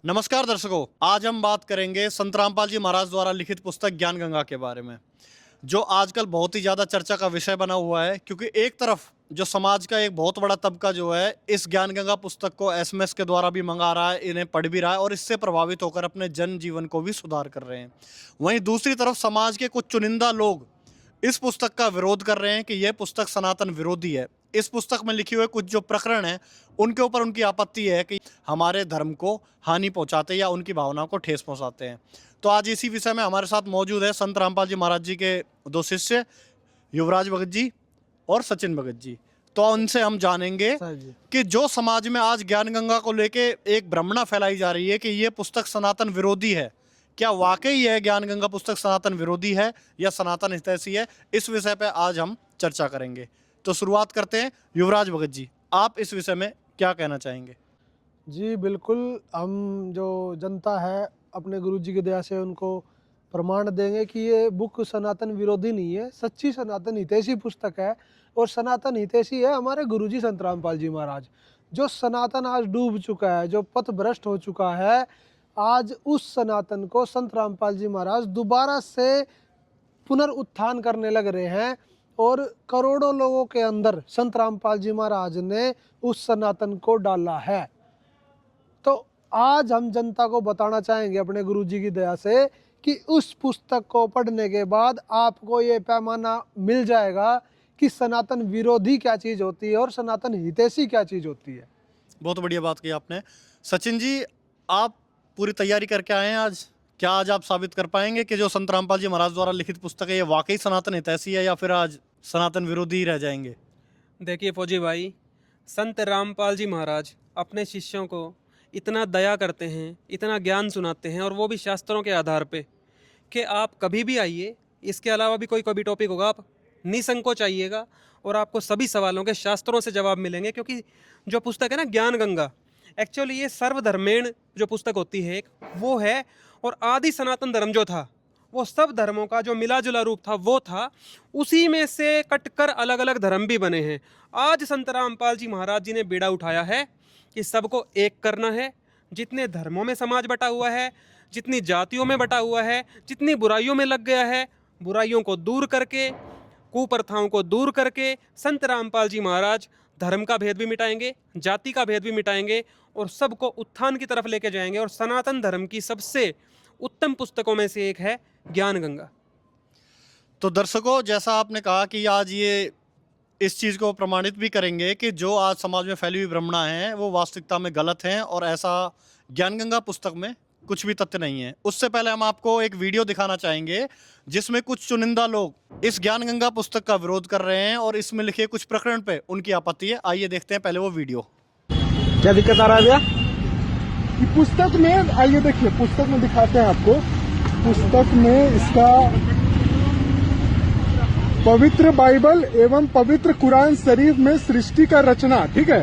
नमस्कार दर्शकों, आज हम बात करेंगे संत रामपाल जी महाराज द्वारा लिखित पुस्तक ज्ञान गंगा के बारे में, जो आजकल बहुत ही ज़्यादा चर्चा का विषय बना हुआ है। क्योंकि एक तरफ जो समाज का एक बहुत बड़ा तबका जो है इस ज्ञान गंगा पुस्तक को एसएमएस के द्वारा भी मंगा रहा है, इन्हें पढ़ भी रहा है और इससे प्रभावित होकर अपने जन जीवन को भी सुधार कर रहे हैं। वहीं दूसरी तरफ समाज के कुछ चुनिंदा लोग इस पुस्तक का विरोध कर रहे हैं कि यह पुस्तक सनातन विरोधी है। इस पुस्तक में लिखे हुए कुछ जो प्रकरण हैं उनके ऊपर उनकी आपत्ति है कि हमारे धर्म को हानि पहुंचाते या उनकी भावनाओं को ठेस पहुंचाते हैं। तो आज इसी विषय में हमारे साथ मौजूद है संत रामपाल जी महाराज जी के दो शिष्य युवराज भगत जी और सचिन भगत जी। तो उनसे हम जानेंगे कि जो समाज में आज ज्ञान गंगा को लेके एक भ्रमणा फैलाई जा रही है कि ये पुस्तक सनातन विरोधी है, क्या वाकई यह ज्ञान गंगा पुस्तक सनातन विरोधी है या सनातन हितैषी है, इस विषय पे आज हम चर्चा करेंगे। तो शुरुआत करते हैं। युवराज भगत जी, आप इस विषय में क्या कहना चाहेंगे? जी, बिल्कुल। हम जो जनता है अपने गुरुजी की दया से उनको प्रमाण देंगे कि ये बुक सनातन विरोधी नहीं है, सच्ची सनातन हितैषी पुस्तक है। और सनातन हितैषी है हमारे गुरुजी संत रामपाल जी महाराज। जो सनातन आज डूब चुका है, जो पथभ्रष्ट हो चुका है, आज उस सनातन को संत रामपाल जी महाराज दोबारा से पुनरुत्थान करने लग रहे हैं। और करोड़ों लोगों के अंदर संत रामपाल जी महाराज ने उस सनातन को डाला है। तो आज हम जनता को बताना चाहेंगे अपने गुरुजी की दया से कि उस पुस्तक को पढ़ने के बाद आपको ये पैमाना मिल जाएगा कि सनातन विरोधी क्या चीज़ होती है और सनातन हितैषी क्या चीज़ होती है। बहुत बढ़िया बात की आपने। सचिन जी, आप पूरी तैयारी करके आए हैं आज, क्या आज आप साबित कर पाएंगे कि जो संत रामपाल जी महाराज द्वारा लिखित पुस्तक है ये वाकई सनातन हितैषी है या फिर आज सनातन विरोधी ही रह जाएंगे? देखिए फौजी भाई, संत रामपाल जी महाराज अपने शिष्यों को इतना दया करते हैं, इतना ज्ञान सुनाते हैं, और वो भी शास्त्रों के आधार पे, कि आप कभी भी आइए, इसके अलावा भी कोई कभी टॉपिक होगा आप निसंकोच आइएगा और आपको सभी सवालों के शास्त्रों से जवाब मिलेंगे। क्योंकि जो पुस्तक है ना ज्ञान गंगा, एक्चुअली ये सर्वधर्मेण जो पुस्तक होती है एक, वो है। और आदि सनातन धर्म जो था वो सब धर्मों का जो मिला जुला रूप था वो था, उसी में से कटकर अलग अलग धर्म भी बने हैं। आज संत रामपाल जी महाराज जी ने बीड़ा उठाया है कि सबको एक करना है। जितने धर्मों में समाज बटा हुआ है, जितनी जातियों में बटा हुआ है, जितनी बुराइयों में लग गया है, बुराइयों को दूर करके, कुप्रथाओं को दूर करके संत रामपाल जी महाराज धर्म का भेद भी मिटाएंगे, जाति का भेद भी मिटाएंगे और सबको उत्थान की तरफ लेके जाएंगे। और सनातन धर्म की सबसे उत्तम पुस्तकों में से एक है ज्ञान गंगा। तो दर्शकों, जैसा आपने कहा कि आज ये इस चीज़ को प्रमाणित भी करेंगे कि जो आज समाज में फैली हुई भ्रमणा है वो वास्तविकता में गलत हैं और ऐसा ज्ञान गंगा पुस्तक में कुछ भी तथ्य नहीं है। उससे पहले हम आपको एक वीडियो दिखाना चाहेंगे जिसमें कुछ चुनिंदा लोग इस ज्ञान गंगा पुस्तक का विरोध कर रहे हैं और इसमें लिखे कुछ प्रकरण पे उनकी आपत्ति है। आइए देखते हैं पहले वो वीडियो। क्या दिक्कत आ रहा है भैया? कि पुस्तक में, आइए देखिए, पुस्तक में दिखाते हैं आपको। पुस्तक में इसका पवित्र बाइबल एवं पवित्र कुरान शरीफ में सृष्टि का रचना, ठीक है,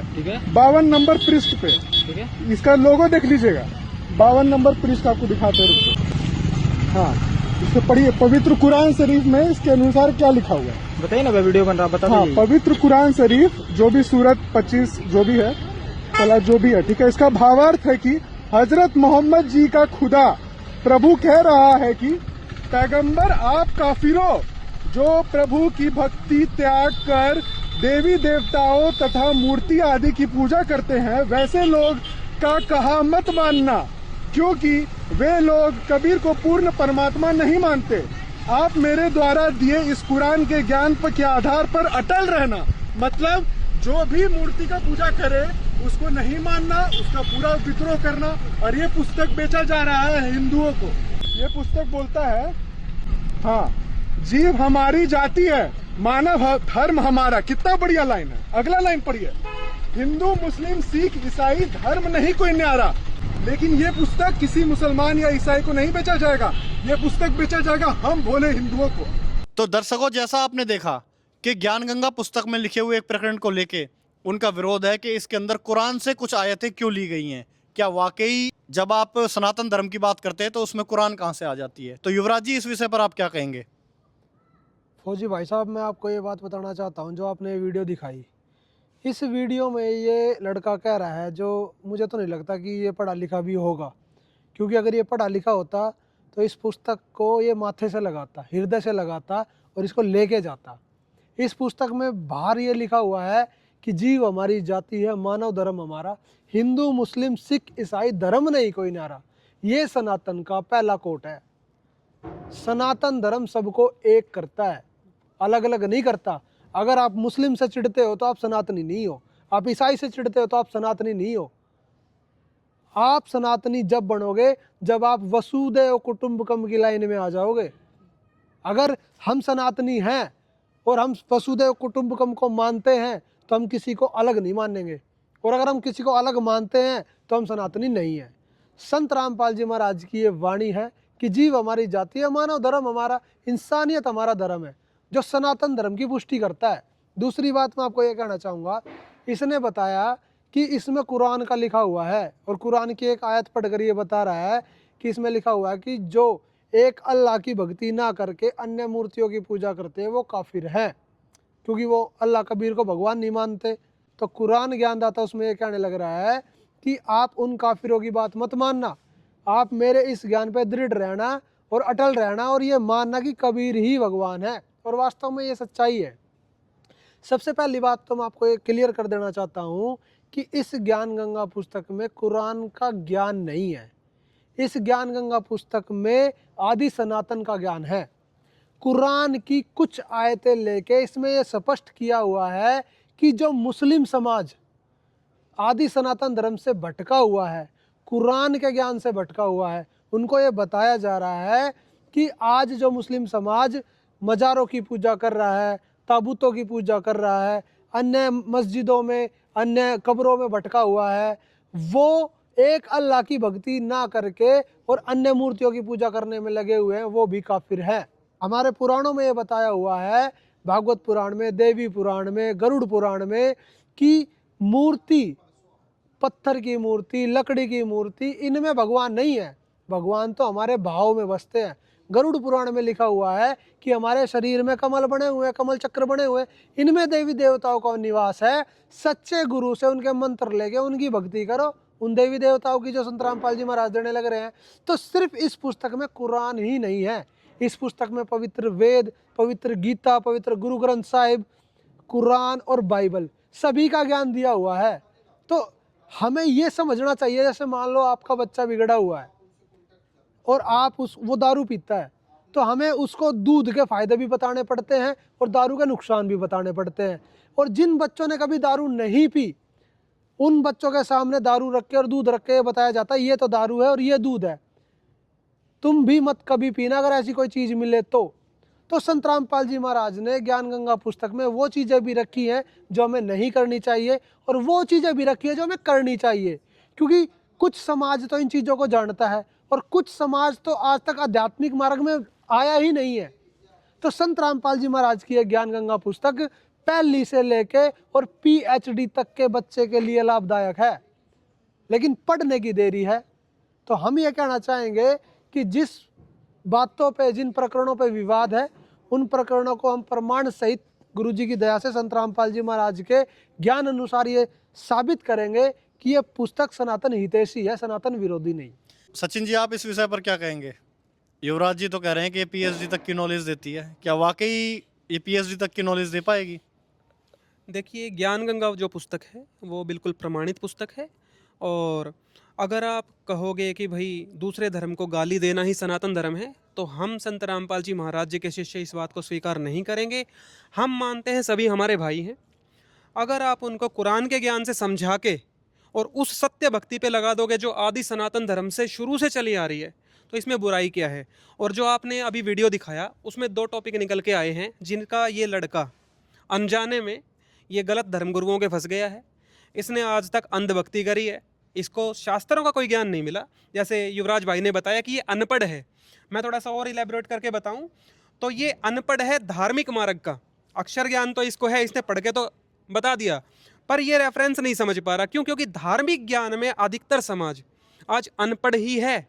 52 नंबर पृष्ठ पे, ठीक है, इसका लोगो देख लीजिएगा। 52 नंबर पृष्ठ आपको दिखाते हैं। हाँ, इसे पढ़िए। पवित्र कुरान शरीफ में इसके अनुसार क्या लिखा हुआ है बताइए ना, वीडियो बन रहा, बता हाँ, पवित्र कुरान शरीफ जो भी सूरत 25 जो भी है, चला जो भी है, ठीक है, इसका भावार्थ है कि हजरत मोहम्मद जी का खुदा प्रभु कह रहा है कि पैगंबर आप काफिरों जो प्रभु की भक्ति त्याग कर देवी देवताओं तथा मूर्ति आदि की पूजा करते हैं, वैसे लोग का कहा मत मानना, क्योंकि वे लोग कबीर को पूर्ण परमात्मा नहीं मानते। आप मेरे द्वारा दिए इस कुरान के ज्ञान के आधार पर अटल रहना। मतलब जो भी मूर्ति का पूजा करे उसको नहीं मानना, उसका पूरा विद्रोह करना। और ये पुस्तक बेचा जा रहा है हिंदुओं को। ये पुस्तक बोलता है, हाँ, जीव हमारी जाति है, मानव धर्म हमारा। कितना बढ़िया लाइन है। अगला लाइन पढ़िए। हिंदू मुस्लिम सिख ईसाई धर्म नहीं कोई न्यारा। लेकिन ये पुस्तक किसी मुसलमान या ईसाई को नहीं बेचा जाएगा, ये पुस्तक बेचा जाएगा हम भोले हिंदुओं को। तो दर्शकों, जैसा आपने देखा कि ज्ञान गंगा पुस्तक में लिखे हुए एक प्रकरण को लेके उनका विरोध है कि इसके अंदर कुरान से कुछ आयतें क्यों ली गई हैं। क्या वाकई जब आप सनातन धर्म की बात करते हैं तो उसमें कुरान कहाँ से आ जाती है? तो युवराज जी, इस विषय पर आप क्या कहेंगे? फौजी भाई साहब, मैं आपको ये बात बताना चाहता हूँ, जो आपने वीडियो दिखाई, इस वीडियो में ये लड़का कह रहा है, जो मुझे तो नहीं लगता कि ये पढ़ा लिखा भी होगा, क्योंकि अगर ये पढ़ा लिखा होता तो इस पुस्तक को ये माथे से लगाता, हृदय से लगाता और इसको लेके जाता। इस पुस्तक में बाहर ये लिखा हुआ है कि जीव हमारी जाति है, मानव धर्म हमारा, हिंदू मुस्लिम सिख ईसाई धर्म नहीं कोई नारा। ये सनातन का पहला कोट है। सनातन धर्म सबको एक करता है, अलग अलग नहीं करता। अगर आप मुस्लिम से चिढ़ते हो तो आप सनातनी नहीं हो, आप ईसाई से चिढ़ते हो तो आप सनातनी नहीं हो। आप सनातनी जब बनोगे जब आप वसुधैव कुटुंबकम की लाइन में आ जाओगे। अगर हम सनातनी हैं और हम वसुधैव कुटुंबकम को मानते हैं तो हम किसी को अलग नहीं मानेंगे, और अगर हम किसी को अलग मानते हैं तो हम सनातनी नहीं हैं। संत रामपाल जी महाराज की ये वाणी है कि जीव हमारी जाति है, मानव धर्म हमारा, इंसानियत हमारा धर्म है, जो सनातन धर्म की पुष्टि करता है। दूसरी बात मैं आपको ये कहना चाहूँगा, इसने बताया कि इसमें कुरान का लिखा हुआ है, और कुरान की एक आयत पढ़कर ये बता रहा है कि इसमें लिखा हुआ है कि जो एक अल्लाह की भक्ति ना करके अन्य मूर्तियों की पूजा करते हैं वो काफिर है, क्योंकि वो अल्लाह कबीर को भगवान नहीं मानते। तो कुरान ज्ञानदाता उसमें ये कहने लग रहा है कि आप उन काफिरों की बात मत मानना, आप मेरे इस ज्ञान पे दृढ़ रहना और अटल रहना, और ये मानना कि कबीर ही भगवान है। और वास्तव में ये सच्चाई है। सबसे पहली बात तो मैं आपको ये क्लियर कर देना चाहता हूँ कि इस ज्ञान गंगा पुस्तक में कुरान का ज्ञान नहीं है। इस ज्ञान गंगा पुस्तक में आदि सनातन का ज्ञान है। कुरान की कुछ आयतें लेके इसमें यह स्पष्ट किया हुआ है कि जो मुस्लिम समाज आदि सनातन धर्म से भटका हुआ है, कुरान के ज्ञान से भटका हुआ है, उनको ये बताया जा रहा है कि आज जो मुस्लिम समाज मज़ारों की पूजा कर रहा है, ताबूतों की पूजा कर रहा है, अन्य मस्जिदों में, अन्य कब्रों में भटका हुआ है, वो एक अल्लाह की भक्ति ना करके और अन्य मूर्तियों की पूजा करने में लगे हुए हैं, वो भी काफिर है। हमारे पुराणों में ये बताया हुआ है, भागवत पुराण में, देवी पुराण में, गरुड़ पुराण में, कि मूर्ति, पत्थर की मूर्ति, लकड़ी की मूर्ति, इनमें भगवान नहीं है। भगवान तो हमारे भाव में बसते हैं। गरुड़ पुराण में लिखा हुआ है कि हमारे शरीर में कमल बने हुए, कमल चक्र बने हुए, इनमें देवी देवताओं का निवास है। सच्चे गुरु से उनके मंत्र लेके उनकी भक्ति करो, उन देवी देवताओं की जो संत रामपाल जी महाराज देने लग रहे हैं। तो सिर्फ इस पुस्तक में कुरान ही नहीं है, इस पुस्तक में पवित्र वेद, पवित्र गीता, पवित्र गुरु ग्रंथ साहिब, कुरान और बाइबल सभी का ज्ञान दिया हुआ है। तो हमें ये समझना चाहिए, जैसे मान लो आपका बच्चा बिगड़ा हुआ है और आप वो दारू पीता है, तो हमें उसको दूध के फायदे भी बताने पड़ते हैं और दारू के नुकसान भी बताने पड़ते हैं। और जिन बच्चों ने कभी दारू नहीं पी, उन बच्चों के सामने दारू रख के और दूध रख के बताया जाता है ये तो दारू है और ये दूध है, तुम भी मत कभी पीना अगर ऐसी कोई चीज़ मिले तो संत रामपाल जी महाराज ने ज्ञान गंगा पुस्तक में वो चीज़ें भी रखी हैं जो हमें नहीं करनी चाहिए, और वो चीज़ें भी रखी है जो हमें करनी चाहिए। क्योंकि कुछ समाज तो इन चीज़ों को जानता है और कुछ समाज तो आज तक आध्यात्मिक मार्ग में आया ही नहीं है। तो संत रामपाल जी महाराज की ज्ञान गंगा पुस्तक पहली से लेके और PhD तक के बच्चे के लिए लाभदायक है, लेकिन पढ़ने की देरी है। तो हम ये कहना चाहेंगे कि जिस बातों पे, जिन प्रकरणों पे विवाद है, उन प्रकरणों को हम प्रमाण सहित गुरु जी की दया से संत रामपाल जी महाराज के ज्ञान अनुसार ये साबित करेंगे कि ये पुस्तक सनातन हितैषी है, सनातन विरोधी नहीं। सचिन जी, आप इस विषय पर क्या कहेंगे? युवराज जी तो कह रहे हैं कि ये PhD तक की नॉलेज देती है, क्या वाकई ये PhD तक की नॉलेज दे पाएगी? देखिए, ज्ञान गंगा जो पुस्तक है वो बिल्कुल प्रमाणित पुस्तक है, और अगर आप कहोगे कि भाई दूसरे धर्म को गाली देना ही सनातन धर्म है, तो हम संत रामपाल जी महाराज जी के शिष्य इस बात को स्वीकार नहीं करेंगे। हम मानते हैं सभी हमारे भाई हैं। अगर आप उनको कुरान के ज्ञान से समझा के और उस सत्य भक्ति पे लगा दोगे जो आदि सनातन धर्म से शुरू से चली आ रही है, तो इसमें बुराई क्या है। और जो आपने अभी वीडियो दिखाया उसमें 2 टॉपिक निकल के आए हैं जिनका ये लड़का अनजाने में ये गलत धर्मगुरुओं के फंस गया है। इसने आज तक अंधभक्ति करी है, इसको शास्त्रों का कोई ज्ञान नहीं मिला। जैसे युवराज भाई ने बताया कि ये अनपढ़ है, मैं थोड़ा सा और इलेबोरेट करके बताऊं तो ये अनपढ़ है धार्मिक मार्ग का। अक्षर ज्ञान तो इसको है, इसने पढ़ के तो बता दिया, पर ये रेफरेंस नहीं समझ पा रहा। क्यों? क्योंकि धार्मिक ज्ञान में अधिकतर समाज आज अनपढ़ ही है।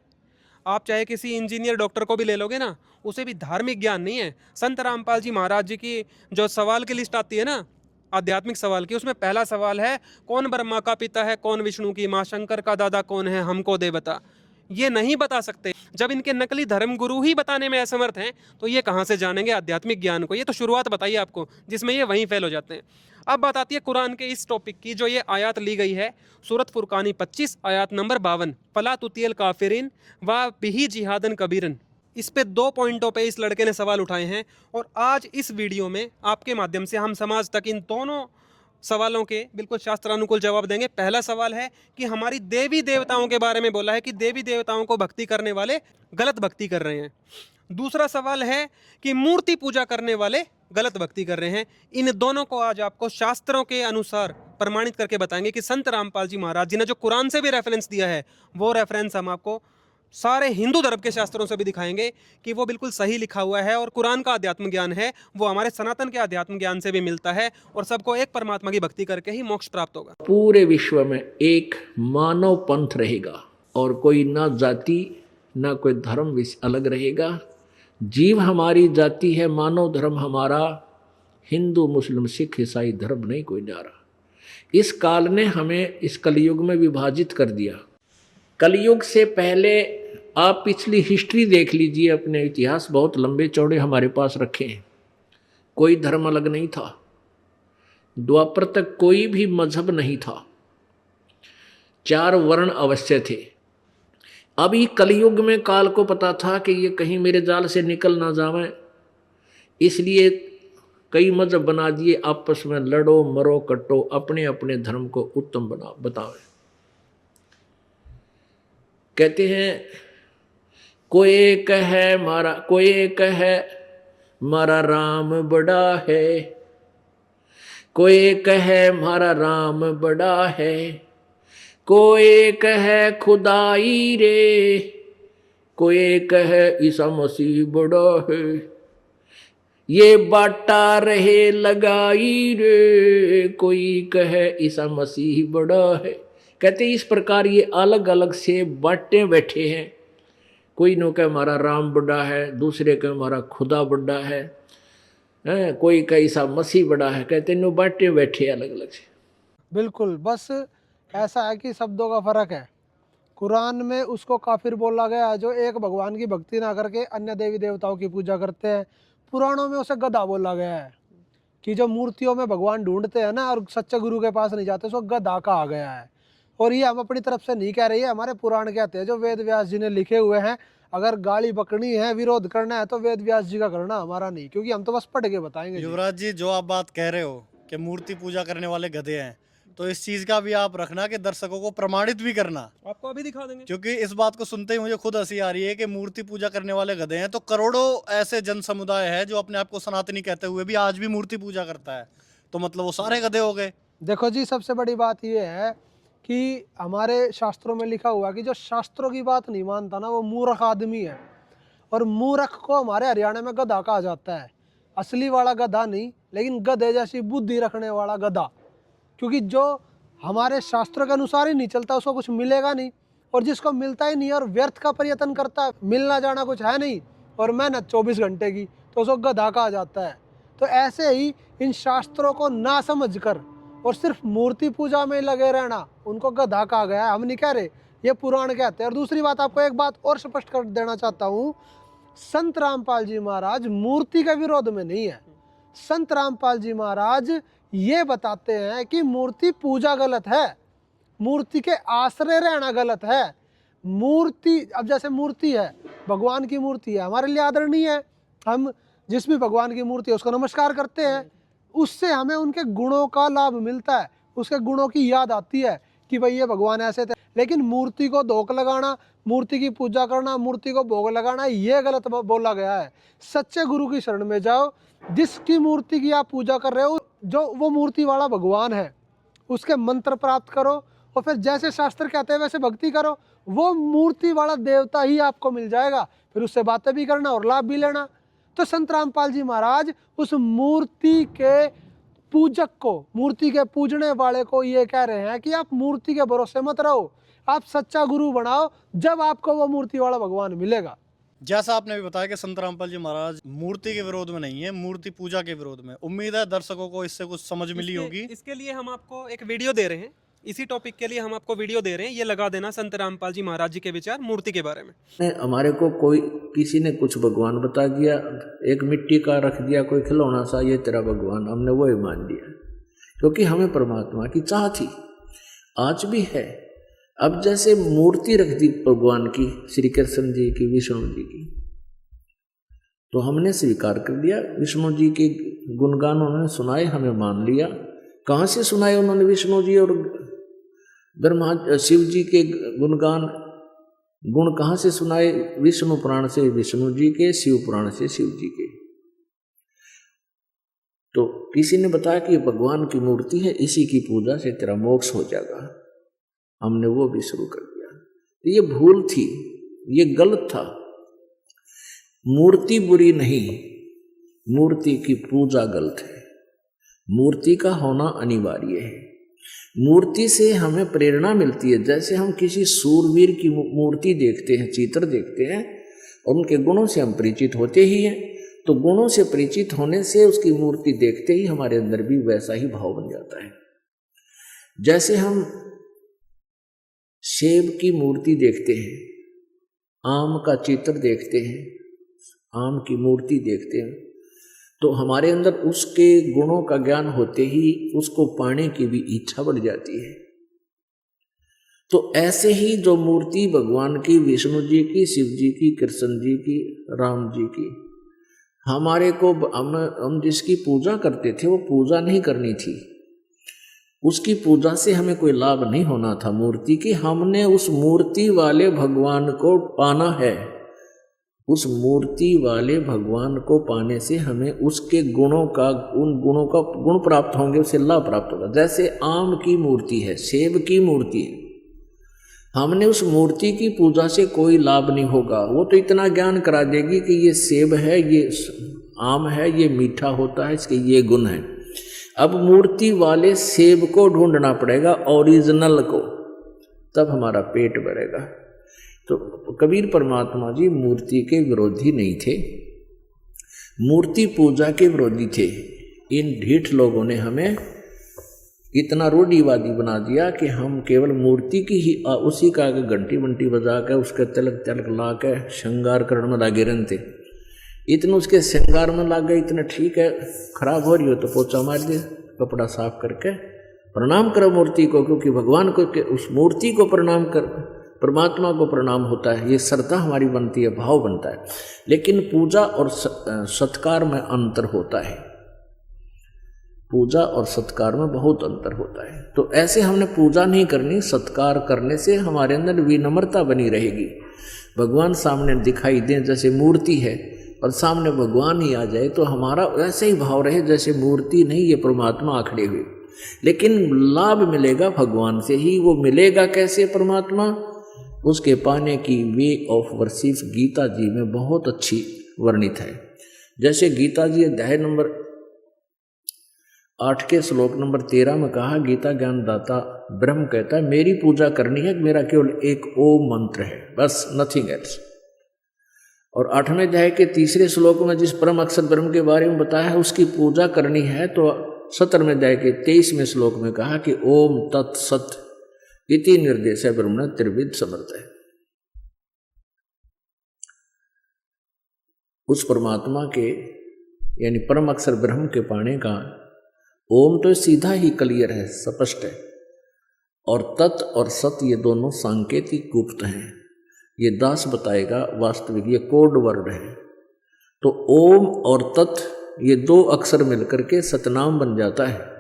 आप चाहे किसी इंजीनियर डॉक्टर को भी ले लोगे ना, उसे भी धार्मिक ज्ञान नहीं है। संत रामपाल जी महाराज जी की जो सवाल की लिस्ट आती है ना, आध्यात्मिक सवाल की, उसमें पहला सवाल है कौन ब्रह्मा का पिता है, कौन विष्णु की माँ, शंकर का दादा कौन है, हमको दे बता। ये नहीं बता सकते, जब इनके नकली धर्मगुरु ही बताने में असमर्थ हैं, तो ये कहाँ से जानेंगे आध्यात्मिक ज्ञान को? ये तो शुरुआत बताइए आपको, जिसमें ये वहीं फेल हो जाते हैं। अब बात आती है कुरान के इस टॉपिक की, जो ये आयत ली गई है सूरत फुरकानी 25 आयत नंबर 52, फला तुतियल काफिरिन व बिही जिहादन कबीरन। इस पे 2 पॉइंटों पे इस लड़के ने सवाल उठाए हैं, और आज इस वीडियो में आपके माध्यम से हम समाज तक इन दोनों सवालों के बिल्कुल शास्त्रानुकूल जवाब देंगे। पहला सवाल है कि हमारी देवी देवताओं के बारे में बोला है कि देवी देवताओं को भक्ति करने वाले गलत भक्ति कर रहे हैं। दूसरा सवाल है कि मूर्ति पूजा करने वाले गलत भक्ति कर रहे हैं। इन दोनों को आज आपको शास्त्रों के अनुसार प्रमाणित करके बताएंगे कि संत रामपाल जी महाराज जी ने जो कुरान से भी रेफरेंस दिया है, वो रेफरेंस हम आपको सारे हिंदू धर्म के शास्त्रों से भी दिखाएंगे कि वो बिल्कुल सही लिखा हुआ है, और कुरान का अध्यात्म ज्ञान है वो हमारे सनातन के अध्यात्म ज्ञान से भी मिलता है, और सबको एक परमात्मा की भक्ति करके ही मोक्ष प्राप्त होगा। पूरे विश्व में एक मानव पंथ रहेगा, और कोई ना जाति ना कोई धर्म अलग रहेगा। जीव हमारी जाति है, मानव धर्म हमारा हिंदू मुस्लिम सिख ईसाई धर्म नहीं कोई न्यारा। इस काल ने हमें इस कलयुग में विभाजित कर दिया। कलयुग से पहले आप पिछली हिस्ट्री देख लीजिए, अपने इतिहास बहुत लंबे चौड़े हमारे पास रखे हैं। कोई धर्म अलग नहीं था, द्वापर तक कोई भी मजहब नहीं था, 4 वर्ण अवश्य थे। अभी कलयुग में काल को पता था कि ये कहीं मेरे जाल से निकल ना जावे, इसलिए कई मजहब बना दिए। आपस में लड़ो मरो कटो, अपने अपने धर्म को उत्तम बतावे। कहते हैं कोई एक है मारा राम बड़ा है, कोई एक है मारा राम बड़ा है, कोई एक है खुदाई रे, कोई एक है ईसा मसीह बड़ा है, ये बाटा रहे लगाई रे, कोई कहे ईसा मसीह बड़ा है। कहते इस प्रकार ये अलग अलग से बाटे बैठे हैं। कोई नो कहे हमारा राम बड़ा है, दूसरे कहे हमारा खुदा बड़ा है, कोई कहे ईसा मसीह बड़ा है। कहते नो बाटे बैठे अलग अलग से। बिल्कुल, बस ऐसा है कि शब्दों का फर्क है। कुरान में उसको काफिर बोला गया है जो एक भगवान की भक्ति ना करके अन्य देवी देवताओं की पूजा करते हैं। पुराणों में उसे गधा बोला गया है कि जो मूर्तियों में भगवान ढूंढते हैं ना और सच्चे गुरु के पास नहीं जाते, उसको गधा कहा गया है। और ये हम अपनी तरफ से नहीं कह रही है, हमारे पुराण कहते हैं जो वेद व्यास जी ने लिखे हुए हैं। अगर गाली बकनी है, विरोध करना है, तो वेद व्यास जी का करना, हमारा नहीं, क्योंकि हम तो बस पढ़ के बताएंगे। युवराज जी, जो आप बात कह रहे हो कि मूर्ति पूजा करने वाले गधे हैं, तो इस चीज का भी आप रखना कि दर्शकों को प्रमाणित भी करना। आपको अभी दिखा देंगे, क्योंकि इस बात को सुनते ही मुझे खुद हंसी आ रही है कि मूर्ति पूजा करने वाले गधे हैं, तो करोड़ों ऐसे जन समुदाय है जो अपने आप को सनातनी कहते हुए भी आज भी मूर्ति पूजा करता है, तो मतलब वो सारे गधे हो गए। देखो जी, सबसे बड़ी बात ये है कि हमारे शास्त्रों में लिखा हुआ है कि जो शास्त्रों की बात नहीं मानता ना, वो मूर्ख आदमी है। और मूर्ख को हमारे हरियाणा में गधा कहा जाता है। असली वाला गधा नहीं, लेकिन गधे जैसी बुद्धि रखने वाला गधा। क्योंकि जो हमारे शास्त्रों के अनुसार ही नहीं चलता, उसको कुछ मिलेगा नहीं। और जिसको मिलता ही नहीं और व्यर्थ का प्रयत्न करता है, मिलना जाना कुछ है नहीं और मेहनत 24 घंटे की, तो उसको गधा कहा जाता है। तो ऐसे ही इन शास्त्रों को ना समझ कर और सिर्फ मूर्ति पूजा में लगे रहना, उनको गधा कहा गया है। हम नहीं कह रहे, ये पुराण कहते हैं। और दूसरी बात, आपको एक बात और स्पष्ट कर देना चाहता हूँ, संत रामपाल जी महाराज मूर्ति के विरोध में नहीं है। संत रामपाल जी महाराज ये बताते हैं कि मूर्ति पूजा गलत है, मूर्ति के आश्रय रहना गलत है। मूर्ति, अब जैसे मूर्ति है, भगवान की मूर्ति है, हमारे लिए आदरणीय है। हम जिस भी भगवान की मूर्ति है उसको नमस्कार करते हैं, उससे हमें उनके गुणों का लाभ मिलता है, उसके गुणों की याद आती है कि भाई ये भगवान ऐसे थे। लेकिन मूर्ति को धोख लगाना, मूर्ति की पूजा करना, मूर्ति को भोग लगाना, ये गलत बोला गया है। सच्चे गुरु की शरण में जाओ, जिसकी मूर्ति की आप पूजा कर रहे हो, जो वो मूर्ति वाला भगवान है, उसके मंत्र प्राप्त करो और फिर जैसे शास्त्र कहते हैं वैसे भक्ति करो, वो मूर्ति वाला देवता ही आपको मिल जाएगा। फिर उससे बातें भी करना और लाभ भी लेना। तो संत रामपाल जी महाराज उस मूर्ति के पूजक को, मूर्ति के पूजने वाले को ये कह रहे हैं कि आप मूर्ति के भरोसे मत रहो, आप सच्चा गुरु बनाओ, जब आपको वो मूर्ति वाला भगवान मिलेगा। जैसा आपने भी बताया कि संत रामपाल जी महाराज मूर्ति के विरोध में नहीं है, मूर्ति पूजा के विरोध में। उम्मीद है दर्शकों को इससे कुछ समझ मिली होगी। इसके लिए हम आपको एक वीडियो दे रहे हैं, इसी टॉपिक के लिए हम आपको वीडियो दे रहे हैं, ये लगा देना संत रामपाल जी महाराज जी के विचार मूर्ति के बारे में। हमारे को कोई किसी ने कुछ भगवान बता दिया, एक मिट्टी का रख दिया कोई खिलौना सा, ये तेरा भगवान, हमने वो ही मान लिया, क्योंकि हमें परमात्मा की चाह थी, आज भी है। अब जैसे मूर्ति रख दी भगवान की, श्री कृष्ण जी की, विष्णु जी की, तो हमने स्वीकार कर लिया। विष्णु जी के गुणगान उन्होंने सुनाए, हमें मान लिया। कहाँ से सुनाए उन्होंने विष्णु जी और ब्रह्मा शिव जी के गुणगान, गुण कहाँ से सुनाए? विष्णु पुराण से विष्णु जी के, शिव पुराण से शिव जी के। तो किसी ने बताया कि भगवान की मूर्ति है, इसी की पूजा से तेरा मोक्ष हो जाएगा, हमने वो भी शुरू कर दिया। ये भूल थी, ये गलत था। मूर्ति बुरी नहीं, मूर्ति की पूजा गलत है। मूर्ति का होना अनिवार्य है। मूर्ति से हमें प्रेरणा मिलती है। जैसे हम किसी सूरवीर की मूर्ति देखते हैं, चित्र देखते हैं, और उनके गुणों से हम परिचित होते ही हैं, तो गुणों से परिचित होने से उसकी मूर्ति देखते ही हमारे अंदर भी वैसा ही भाव बन जाता है। जैसे हम सेब की मूर्ति देखते हैं, आम का चित्र देखते हैं, आम की मूर्ति देखते हैं, तो हमारे अंदर उसके गुणों का ज्ञान होते ही उसको पाने की भी इच्छा बढ़ जाती है। तो ऐसे ही जो मूर्ति भगवान की, विष्णु जी की, शिव जी की, कृष्ण जी की, राम जी की, हमारे को हम जिसकी पूजा करते थे वो पूजा नहीं करनी थी, उसकी पूजा से हमें कोई लाभ नहीं होना था मूर्ति की। हमने उस मूर्ति वाले भगवान को पाना है। उस मूर्ति वाले भगवान को पाने से हमें उसके गुणों का, उन गुणों का गुण प्राप्त होंगे, उससे लाभ प्राप्त होगा। जैसे आम की मूर्ति है, सेब की मूर्ति है, हमने उस मूर्ति की पूजा से कोई लाभ नहीं होगा। वो तो इतना ज्ञान करा देगी कि ये सेब है, ये आम है, ये मीठा होता है, इसके ये गुण है। अब मूर्ति वाले सेब को ढूंढना पड़ेगा, ओरिजिनल को, तब हमारा पेट भरेगा। तो कबीर परमात्मा जी मूर्ति के विरोधी नहीं थे, मूर्ति पूजा के विरोधी थे। इन ढीठ लोगों ने हमें इतना रूढ़िवादी बना दिया कि हम केवल मूर्ति की ही उसी का घंटी वंटी बजा के, उसके तिलक तिलक ला के श्रृंगार करने में लागे रहते। इतने उसके श्रृंगार में लाग गए, इतने ठीक है, खराब हो रही हो तो पोछा मार दे, कपड़ा साफ करके प्रणाम करो मूर्ति को, क्योंकि भगवान को उस मूर्ति को प्रणाम कर, परमात्मा को प्रणाम होता है। ये श्रद्धा हमारी बनती है, भाव बनता है। लेकिन पूजा और सत्कार में अंतर होता है, पूजा और सत्कार में बहुत अंतर होता है। तो ऐसे हमने पूजा नहीं करनी, सत्कार करने से हमारे अंदर विनम्रता बनी रहेगी। भगवान सामने दिखाई दें, जैसे मूर्ति है और सामने भगवान ही आ जाए, तो हमारा वैसे ही भाव रहे जैसे मूर्ति नहीं, ये परमात्मा आखड़े हुए। लेकिन लाभ मिलेगा भगवान से ही। वो मिलेगा कैसे परमात्मा? उसके पाने की वे ऑफ वर्शिप गीता जी में बहुत अच्छी वर्णित है। जैसे गीता जी अध्याय नंबर 8 के श्लोक नंबर 13 में कहा, गीता ज्ञानदाता ब्रह्म कहता है मेरी पूजा करनी है, मेरा केवल एक ओम मंत्र है, बस, नथिंग एल्स। और 8वें अध्याय के 3 श्लोक में जिस परम अक्षर ब्रह्म के बारे में बताया है उसकी पूजा करनी है, तो 17वें अध्याय के 23वें श्लोक में कहा कि ओम तत्सत इति निर्देश ब्रह्मण त्रिविध समर्थ है। उस परमात्मा के यानी परम अक्षर ब्रह्म के पाने का ओम तो सीधा ही क्लियर है, स्पष्ट है, और तत् और सत ये दोनों सांकेतिक गुप्त हैं। ये दास बताएगा, वास्तविक ये कोड वर्ड है। तो ओम और तत् ये 2 अक्षर मिलकर के सतनाम बन जाता है।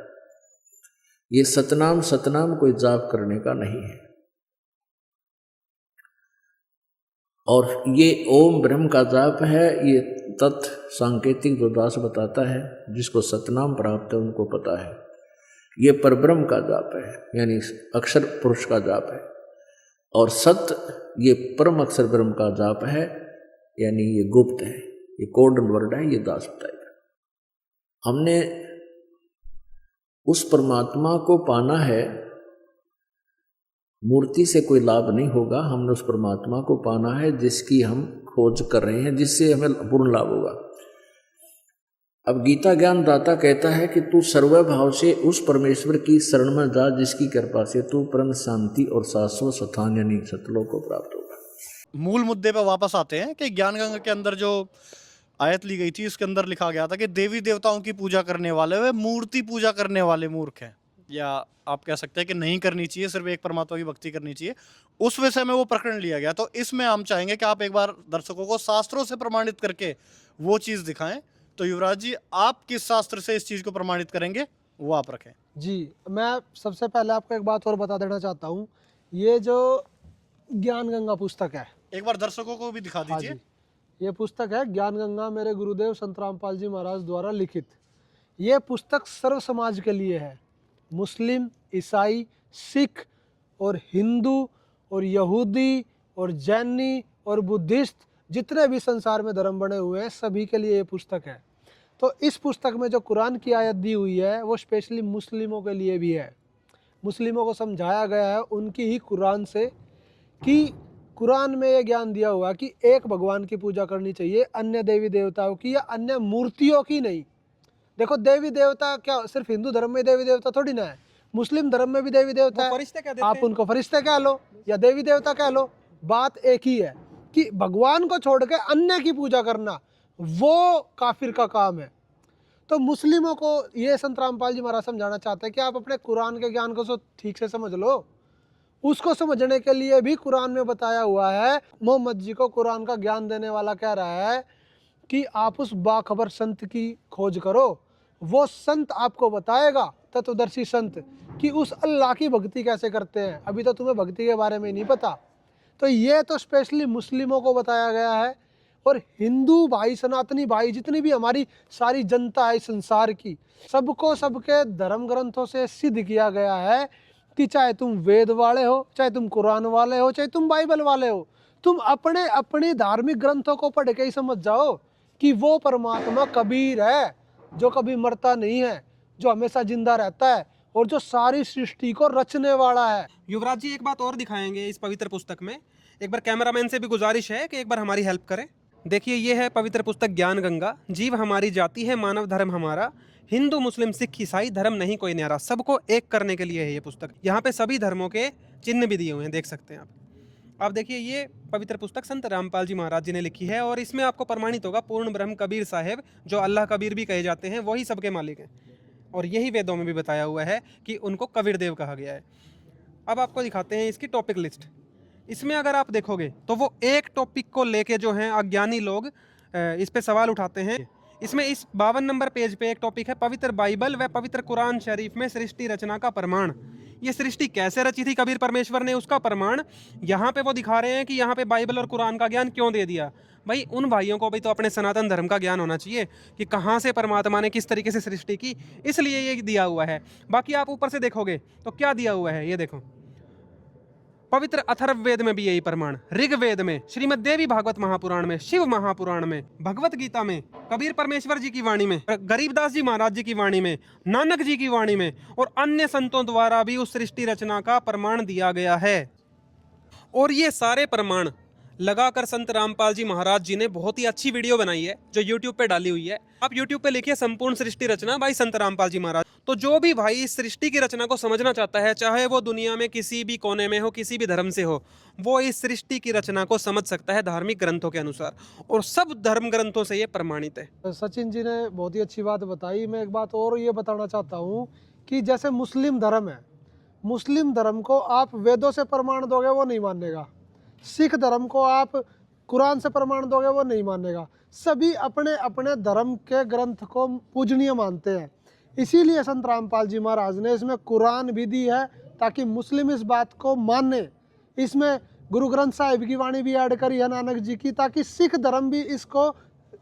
ये सतनाम कोई जाप करने का नहीं है। और ये ओम ब्रह्म का जाप है, ये तत् सांकेतिक जो दास बताता है, जिसको सतनाम प्राप्त है उनको पता है, ये परब्रह्म का जाप है, यानी अक्षर पुरुष का जाप है। और सत ये परम अक्षर ब्रह्म का जाप है, यानी ये गुप्त है, ये कोड वर्ड है, ये दास बताएगा। हमने उस परमात्मा को पाना है, मूर्ति से कोई लाभ नहीं होगा। हमने उस परमात्मा को पाना है जिसकी हम खोज कर रहे हैं, जिससे हमें पूर्ण लाभ होगा। अब गीता ज्ञान दाता कहता है कि तू सर्वभाव से उस परमेश्वर की शरण में जा जिसकी कृपा से तू परम शांति और शाश्वत स्थान यानी सतलोक को प्राप्त होगा। मूल मुद्दे पे वापस आते हैं कि ज्ञान गंगा के अंदर जो आयत ली गई थी उसके अंदर लिखा गया था कि देवी देवताओं की पूजा करने वाले वे मूर्ति पूजा करने वाले मूर्ख हैं, या आप कह सकते हैं कि नहीं करनी चाहिए, सिर्फ एक परमात्मा की भक्ति करनी चाहिए। उस विषय में वो प्रकरण लिया गया। तो इसमें हम चाहेंगे कि आप एक बार दर्शकों को शास्त्रों से प्रमाणित करके वो चीज़ दिखाएं। तो युवराज जी, आप किस शास्त्र से इस चीज़ को प्रमाणित करेंगे वो आप रखें। जी, मैं सबसे पहले आपको एक बात और बता देना चाहता हूँ। ये जो ज्ञान गंगा पुस्तक है, एक बार दर्शकों को भी दिखा हाँ दीजिए। जी, ये पुस्तक है ज्ञान गंगा, मेरे गुरुदेव संत रामपाल जी महाराज द्वारा लिखित। ये पुस्तक सर्व समाज के लिए है। मुस्लिम, ईसाई, सिख और हिंदू और यहूदी और जैनी और बुद्धिस्ट, जितने भी संसार में धर्म बने हुए हैं, सभी के लिए ये पुस्तक है। तो इस पुस्तक में जो कुरान की आयत दी हुई है वो स्पेशली मुस्लिमों के लिए भी है। मुस्लिमों को समझाया गया है उनकी ही कुरान से कि कुरान में ये ज्ञान दिया हुआ है कि एक भगवान की पूजा करनी चाहिए, अन्य देवी देवताओं की या अन्य मूर्तियों की नहीं। देखो, देवी देवता क्या सिर्फ हिंदू धर्म में देवी देवता थोड़ी ना है, मुस्लिम धर्म में भी देवी देवता है। फरिश्ते कह देते आप हैं। उनको फरिश्ते कह लो या देवी देवता कह लो, बात एक ही है कि भगवान को छोड़ के अन्य की पूजा करना वो काफिर का काम है। तो मुस्लिमों को ये संत रामपाल जी महाराज समझाना चाहते हैं कि आप अपने कुरान के ज्ञान को ठीक से समझ लो। उसको समझने के लिए भी कुरान में बताया हुआ है। मोहम्मद जी को कुरान का ज्ञान देने वाला कह रहा है कि आप उस बाखबर संत की खोज करो, वो संत आपको बताएगा, तत्वदर्शी संत, कि उस अल्लाह की भक्ति कैसे करते हैं। अभी तो तुम्हें भक्ति के बारे में नहीं पता। तो ये तो स्पेशली मुस्लिमों को बताया गया है। और हिंदू भाई, सनातनी भाई, जितनी भी हमारी सारी जनता है संसार की, सबको सबके धर्म ग्रंथों से सिद्ध किया गया है कि चाहे तुम वेद वाले हो, चाहे तुम कुरान वाले हो, चाहे तुम बाइबल वाले हो, तुम अपने अपने धार्मिक ग्रंथों को पढ़ के ही समझ जाओ कि वो परमात्मा कबीर है, जो कभी मरता नहीं है, जो हमेशा जिंदा रहता है और जो सारी सृष्टि को रचने वाला है। युवराज जी, एक बात और दिखाएंगे इस पवित्र पुस्तक में। एक बार कैमरामैन से भी गुजारिश है कि एक बार हमारी हेल्प करें। देखिए, ये है पवित्र पुस्तक ज्ञान गंगा। जीव हमारी जाति है, मानव धर्म हमारा, हिंदू मुस्लिम सिख ईसाई धर्म नहीं कोई न्यारा, सबको एक करने के लिए है ये पुस्तक। यहाँ पे सभी धर्मों के चिन्ह भी दिए हुए हैं, देख सकते हैं आप देखिए, ये पवित्र पुस्तक संत रामपाल जी महाराज जी ने लिखी है और इसमें आपको प्रमाणित होगा पूर्ण ब्रह्म कबीर साहेब, जो अल्लाह कबीर भी कहे जाते हैं, वही सबके मालिक हैं। और यही वेदों में भी बताया हुआ है कि उनको कबीर देव कहा गया है। अब आपको दिखाते हैं इसकी टॉपिक लिस्ट। इसमें अगर आप देखोगे तो वो एक टॉपिक को लेके जो हैं अज्ञानी लोग इस पे सवाल उठाते हैं। इसमें इस 52 नंबर पेज पे एक टॉपिक है, पवित्र बाइबल व पवित्र कुरान शरीफ में सृष्टि रचना का प्रमाण। ये सृष्टि कैसे रची थी कबीर परमेश्वर ने, उसका प्रमाण यहाँ पे वो दिखा रहे हैं कि यहाँ पे बाइबल और कुरान का ज्ञान क्यों दे दिया। भाई, उन भाइयों को भी तो अपने सनातन धर्म का ज्ञान होना चाहिए कि कहाँ से परमात्मा ने किस तरीके से सृष्टि की, इसलिए ये दिया हुआ है। बाकी आप ऊपर से देखोगे तो क्या दिया हुआ है, ये देखो, पवित्र अथर्ववेद में भी यही प्रमाण, ऋग्वेद में, श्रीमद् देवी भागवत महापुराण में, शिव महापुराण में, भगवत गीता में, कबीर परमेश्वर जी की वाणी में, गरीबदास जी महाराज जी की वाणी में, नानक जी की वाणी में और अन्य संतों द्वारा भी उस सृष्टि रचना का प्रमाण दिया गया है। और ये सारे प्रमाण लगाकर संत रामपाल जी महाराज जी ने बहुत ही अच्छी वीडियो बनाई है जो YouTube पे डाली हुई है। आप YouTube पे लिखिए संपूर्ण सृष्टि रचना भाई संत रामपाल जी महाराज। तो जो भी भाई इस सृष्टि की रचना को समझना चाहता है, चाहे वो दुनिया में किसी भी कोने में हो, किसी भी धर्म से हो, वो इस सृष्टि की रचना को समझ सकता है धार्मिक ग्रंथों के अनुसार, और सब धर्म ग्रंथों से ये प्रमाणित है। सचिन जी ने बहुत ही अच्छी बात बताई। मैं एक बात और ये बताना चाहता हूँ कि जैसे मुस्लिम धर्म है, मुस्लिम धर्म को आप वेदों से प्रमाण दोगे वो नहीं मानेगा, सिख धर्म को आप कुरान से प्रमाण दोगे वो नहीं मानेगा। सभी अपने अपने धर्म के ग्रंथ को पूजनीय मानते हैं। इसीलिए संत रामपाल जी महाराज ने इसमें कुरान भी दी है ताकि मुस्लिम इस बात को माने। इसमें गुरु ग्रंथ साहिब की वाणी भी ऐड करी है नानक जी की, ताकि सिख धर्म भी इसको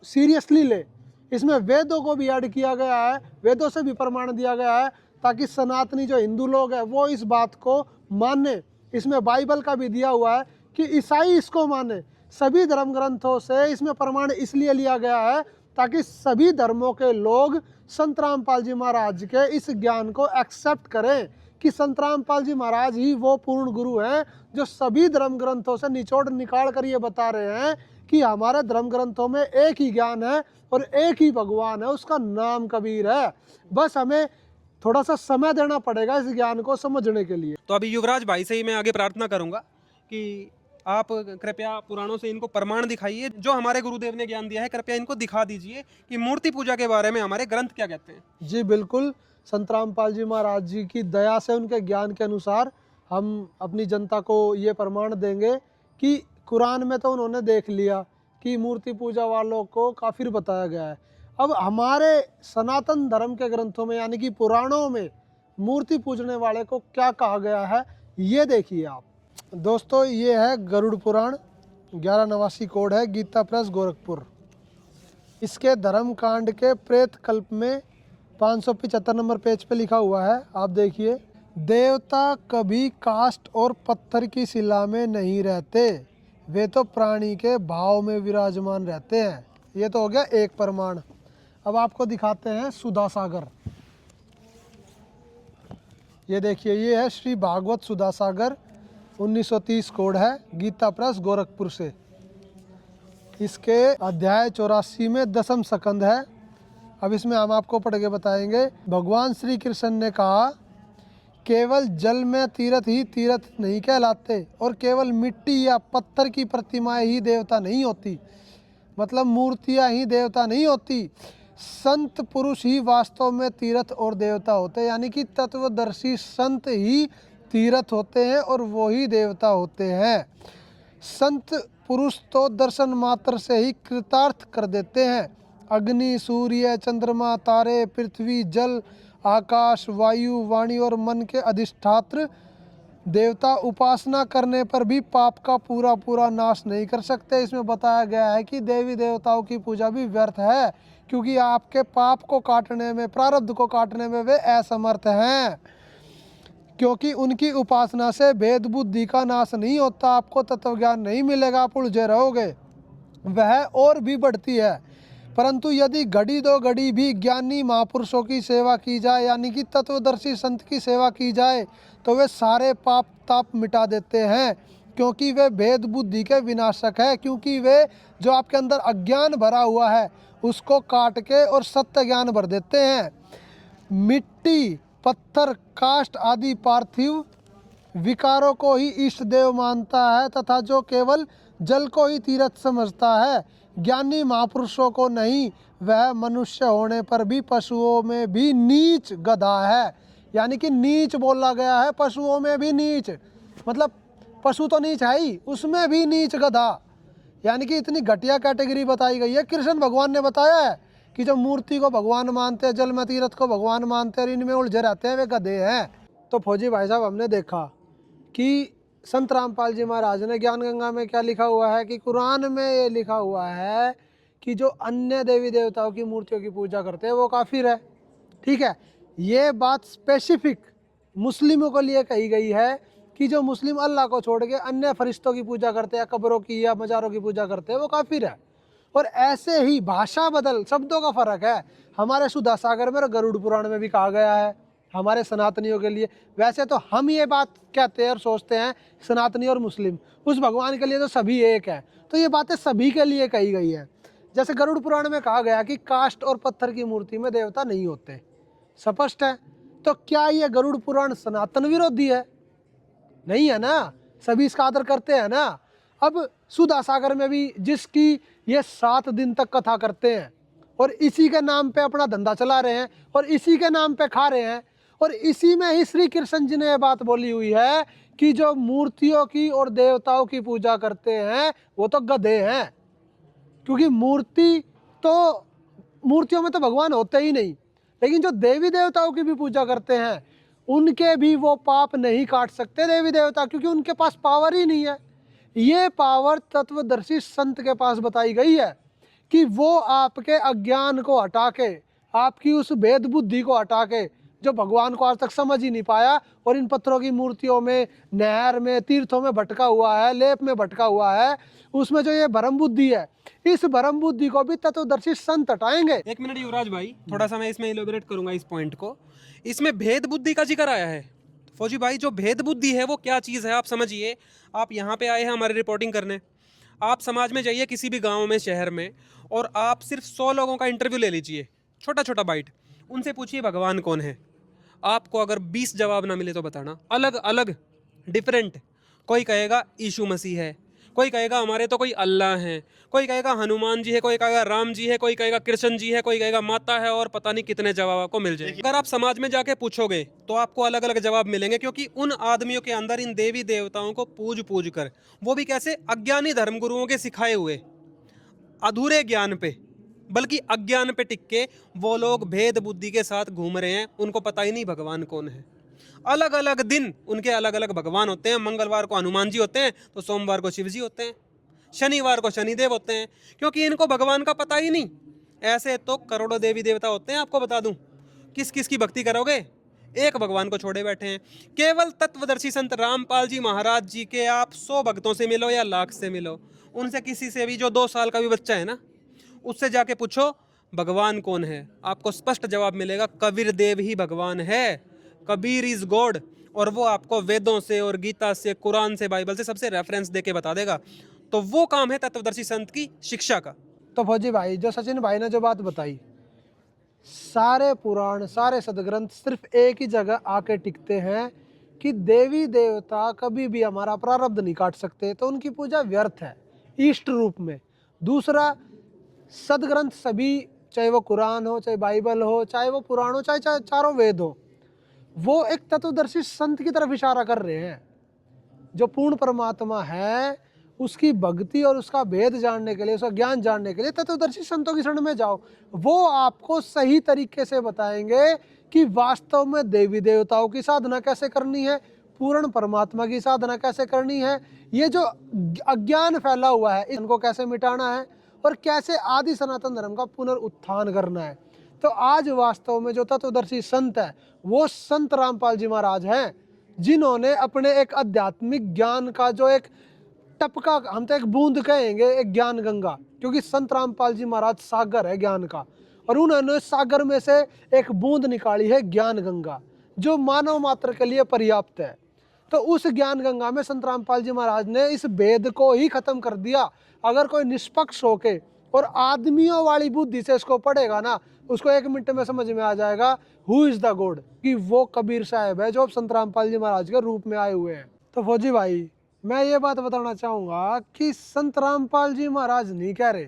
सीरियसली ले। इसमें वेदों को भी ऐड किया गया है, वेदों से भी प्रमाण दिया गया है ताकि सनातनी जो हिंदू लोग हैं वो इस बात को माने। इसमें बाइबल का भी दिया हुआ है कि ईसाई इसको माने। सभी धर्म ग्रंथों से इसमें प्रमाण इसलिए लिया गया है ताकि सभी धर्मों के लोग संत रामपाल जी महाराज के इस ज्ञान को एक्सेप्ट करें कि संत रामपाल जी महाराज ही वो पूर्ण गुरु हैं जो सभी धर्म ग्रंथों से निचोड़ निकाल कर ये बता रहे हैं कि हमारे धर्म ग्रंथों में एक ही ज्ञान है और एक ही भगवान है, उसका नाम कबीर है। बस हमें थोड़ा सा समय देना पड़ेगा इस ज्ञान को समझने के लिए। तो अभी युवराज भाई से ही मैं आगे प्रार्थना करूंगा कि आप कृपया पुराणों से इनको प्रमाण दिखाइए, जो हमारे गुरुदेव ने ज्ञान दिया है कृपया इनको दिखा दीजिए कि मूर्ति पूजा के बारे में हमारे ग्रंथ क्या कहते हैं। जी बिल्कुल, संत रामपाल जी महाराज जी की दया से, उनके ज्ञान के अनुसार हम अपनी जनता को ये प्रमाण देंगे कि कुरान में तो उन्होंने देख लिया कि मूर्ति पूजा वालों को काफिर बताया गया है। अब हमारे सनातन धर्म के ग्रंथों में यानी कि पुराणों में मूर्ति पूजने वाले को क्या कहा गया है, ये देखिए आप दोस्तों। ये है गरुड़ पुराण, 1189 कोड है, गीता प्रेस गोरखपुर। इसके धर्म कांड के प्रेत कल्प में 575 नंबर पेज पे लिखा हुआ है, आप देखिए। देवता कभी काष्ठ और पत्थर की शिला में नहीं रहते, वे तो प्राणी के भाव में विराजमान रहते हैं। ये तो हो गया एक प्रमाण। अब आपको दिखाते हैं सुधा सागर। ये देखिए, ये है श्री भागवत सुधा सागर, 1930 कोड है, गीता प्रेस गोरखपुर से। इसके अध्याय 84 में 10वां स्कंद है। अब इसमें हम आपको पढ़ के बताएंगे। भगवान श्री कृष्ण ने कहा, केवल जल में तीर्थ ही तीर्थ नहीं कहलाते और केवल मिट्टी या पत्थर की प्रतिमाएं ही देवता नहीं होती, मतलब मूर्तियां ही देवता नहीं होती। संत पुरुष ही वास्तव में तीर्थ और देवता होते हैं, यानी कि तत्वदर्शी संत ही तीर्थ होते हैं और वो ही देवता होते हैं। संत पुरुष तो दर्शन मात्र से ही कृतार्थ कर देते हैं। अग्नि, सूर्य, चंद्रमा, तारे, पृथ्वी, जल, आकाश, वायु, वाणी और मन के अधिष्ठात्र देवता उपासना करने पर भी पाप का पूरा पूरा नाश नहीं कर सकते। इसमें बताया गया है कि देवी देवताओं की पूजा भी व्यर्थ है, क्योंकि आपके पाप को काटने में, प्रारब्ध को काटने में वे असमर्थ हैं, क्योंकि उनकी उपासना से भेद बुद्धि का नाश नहीं होता, आपको तत्व ज्ञान नहीं मिलेगा, आप उलझे रहोगे, वह और भी बढ़ती है। परंतु यदि घड़ी दो घड़ी भी ज्ञानी महापुरुषों की सेवा की जाए, यानी कि तत्वदर्शी संत की सेवा की जाए, तो वे सारे पाप ताप मिटा देते हैं, क्योंकि वे भेद बुद्धि के विनाशक है, क्योंकि वे जो आपके अंदर अज्ञान भरा हुआ है उसको काट के और सत्य ज्ञान भर देते हैं। मिट्टी, पत्थर, काष्ठ आदि पार्थिव विकारों को ही इष्ट देव मानता है तथा जो केवल जल को ही तीर्थ समझता है, ज्ञानी महापुरुषों को नहीं, वह मनुष्य होने पर भी पशुओं में भी नीच गधा है। यानी कि नीच बोला गया है, पशुओं में भी नीच, मतलब पशु तो नीच है ही, उसमें भी नीच गधा, यानी कि इतनी घटिया कैटेगरी बताई गई है। कृष्ण भगवान ने बताया है कि जो मूर्ति को भगवान मानते हैं, जल में तीर्थ को भगवान मानते हैं और इनमें उलझे रहते हैं, वे गधे हैं। तो फौजी भाई साहब, हमने देखा कि संत रामपाल जी महाराज ने ज्ञान गंगा में क्या लिखा हुआ है, कि कुरान में ये लिखा हुआ है कि जो अन्य देवी देवताओं की मूर्तियों की पूजा करते हैं वो काफिर है। ठीक है, ये बात स्पेसिफिक मुस्लिमों के लिए कही गई है कि जो मुस्लिम अल्लाह को छोड़ के अन्य फरिश्तों की पूजा करते हैं, कब्रों की या मज़ारों की पूजा करते हैं, वो काफिर है। और ऐसे ही भाषा बदल, शब्दों का फर्क है, हमारे सुधा सागर में और गरुड़ पुराण में भी कहा गया है हमारे सनातनियों के लिए। वैसे तो हम ये बात कहते हैं और सोचते हैं सनातनी और मुस्लिम, उस भगवान के लिए तो सभी एक है, तो ये बातें सभी के लिए कही गई है। जैसे गरुड़ पुराण में कहा गया कि काष्ठ और पत्थर की मूर्ति में देवता नहीं होते, स्पष्ट है। तो क्या ये गरुड़ पुराण सनातन विरोधी है? नहीं है ना, सभी इसका आदर करते हैं ना। अब सुधा सागर में भी जिसकी ये 7 दिन तक कथा करते हैं और इसी के नाम पे अपना धंधा चला रहे हैं और इसी के नाम पे खा रहे हैं, और इसी में ही श्री कृष्ण जी ने ये बात बोली हुई है कि जो मूर्तियों की और देवताओं की पूजा करते हैं वो तो गधे हैं, क्योंकि मूर्तियों में तो भगवान होते ही नहीं, लेकिन जो देवी देवताओं की भी पूजा करते हैं उनके भी वो पाप नहीं काट सकते देवी देवता, क्योंकि उनके पास पावर ही नहीं है। ये पावर तत्वदर्शी संत के पास बताई गई है कि वो आपके अज्ञान को हटा के, आपकी उस भेद बुद्धि को हटा के, जो भगवान को आज तक समझ ही नहीं पाया और इन पत्थरों की मूर्तियों में, नहर में, तीर्थों में भटका हुआ है, लेप में भटका हुआ है, उसमें जो ये भ्रम बुद्धि है, इस भ्रम बुद्धि को भी तत्वदर्शी संत हटाएंगे। 1 मिनट युवराज भाई, थोड़ा सा मैं इसमें इलेबोरेट करूंगा इस पॉइंट को। इसमें भेद बुद्धि का जिक्र आया है। फौजी भाई, जो भेद बुद्धि है वो क्या चीज़ है आप समझिए। आप यहाँ पे आए हैं हमारी रिपोर्टिंग करने, आप समाज में जाइए किसी भी गांव में, शहर में, और आप सिर्फ 100 लोगों का इंटरव्यू ले लीजिए, छोटा छोटा बाइट, उनसे पूछिए भगवान कौन है। आपको अगर 20 जवाब ना मिले तो बताना, अलग अलग, डिफरेंट। कोई कहेगा यीशु मसीह है, कोई कहेगा हमारे तो कोई अल्लाह हैं, कोई कहेगा हनुमान जी है, कोई कहेगा राम जी है, कोई कहेगा कृष्ण जी है, कोई कहेगा माता है, और पता नहीं कितने जवाब आपको मिल जाएंगे। अगर आप समाज में जाके पूछोगे तो आपको अलग अलग जवाब मिलेंगे, क्योंकि उन आदमियों के अंदर इन देवी देवताओं को पूज पूज कर, वो भी कैसे, अज्ञानी धर्मगुरुओं के सिखाए हुए, अधूरे ज्ञान पे, बल्कि अज्ञान पे टिक के वो लोग भेद बुद्धि के साथ घूम रहे हैं। उनको पता ही नहीं भगवान कौन है। अलग अलग दिन उनके अलग अलग भगवान होते हैं। मंगलवार को हनुमान जी होते हैं तो सोमवार को शिव जी होते हैं, शनिवार को शनिदेव होते हैं, क्योंकि इनको भगवान का पता ही नहीं। ऐसे तो करोड़ों देवी देवता होते हैं। आपको बता दूं, किस किस की भक्ति करोगे, एक भगवान को छोड़े बैठे हैं। केवल तत्वदर्शी संत रामपाल जी महाराज जी के आप 100 भक्तों से मिलो या लाख से मिलो, उनसे किसी से भी, जो 2 साल का भी बच्चा है ना, उससे जाके पूछो भगवान कौन है, आपको स्पष्ट जवाब मिलेगा, कबीर देव ही भगवान है, कबीर इज गॉड। और वो आपको वेदों से और गीता से, कुरान से, बाइबल से, सबसे रेफरेंस देके बता देगा। तो वो काम है तत्वदर्शी संत की शिक्षा का। तो फौजी भाई, जो सचिन भाई ने जो बात बताई, सारे पुराण, सारे सदग्रंथ सिर्फ एक ही जगह आके टिकते हैं कि देवी देवता कभी भी हमारा प्रारब्ध नहीं काट सकते, तो उनकी पूजा व्यर्थ है इष्ट रूप में। दूसरा, सदग्रंथ सभी, चाहे वो कुरान हो, चाहे बाइबल हो, चाहे वो पुराण हो, चाहे चारों वेद हो, वो एक तत्वदर्शी संत की तरफ इशारा कर रहे हैं। जो पूर्ण परमात्मा है, उसकी भक्ति और उसका भेद जानने के लिए, उसका ज्ञान जानने के लिए तत्वदर्शी संतों की शरण में जाओ। वो आपको सही तरीके से बताएंगे कि वास्तव में देवी देवताओं की साधना कैसे करनी है, पूर्ण परमात्मा की साधना कैसे करनी है, ये जो अज्ञान फैला हुआ है इनको कैसे मिटाना है, और कैसे आदि सनातन धर्म का पुनरुत्थान करना है। तो आज वास्तव में जो तत्वदर्शी संत है वो संत रामपाल जी महाराज हैं, जिन्होंने अपने एक आध्यात्मिक ज्ञान का जो एक टपका, हम तो एक बूंद कहेंगे, एक ज्ञान गंगा, क्योंकि संत रामपाल जी महाराज सागर है ज्ञान का, और उन्होंने सागर में से एक बूंद निकाली है ज्ञान गंगा, जो मानव मात्र के लिए पर्याप्त है। तो उस ज्ञान गंगा में संत रामपाल जी महाराज ने इस भेद को ही खत्म कर दिया। अगर कोई निष्पक्ष होके और आदमियों वाली बुद्धि से इसको पढ़ेगा ना, उसको 1 मिनट में समझ में आ जाएगा हु इज द गॉड, कि वो कबीर साहब है जो संत रामपाल जी महाराज के रूप में आए हुए हैं। तो फौजी भाई, मैं ये बात बताना चाहूँगा कि संत रामपाल जी महाराज नहीं कह रहे,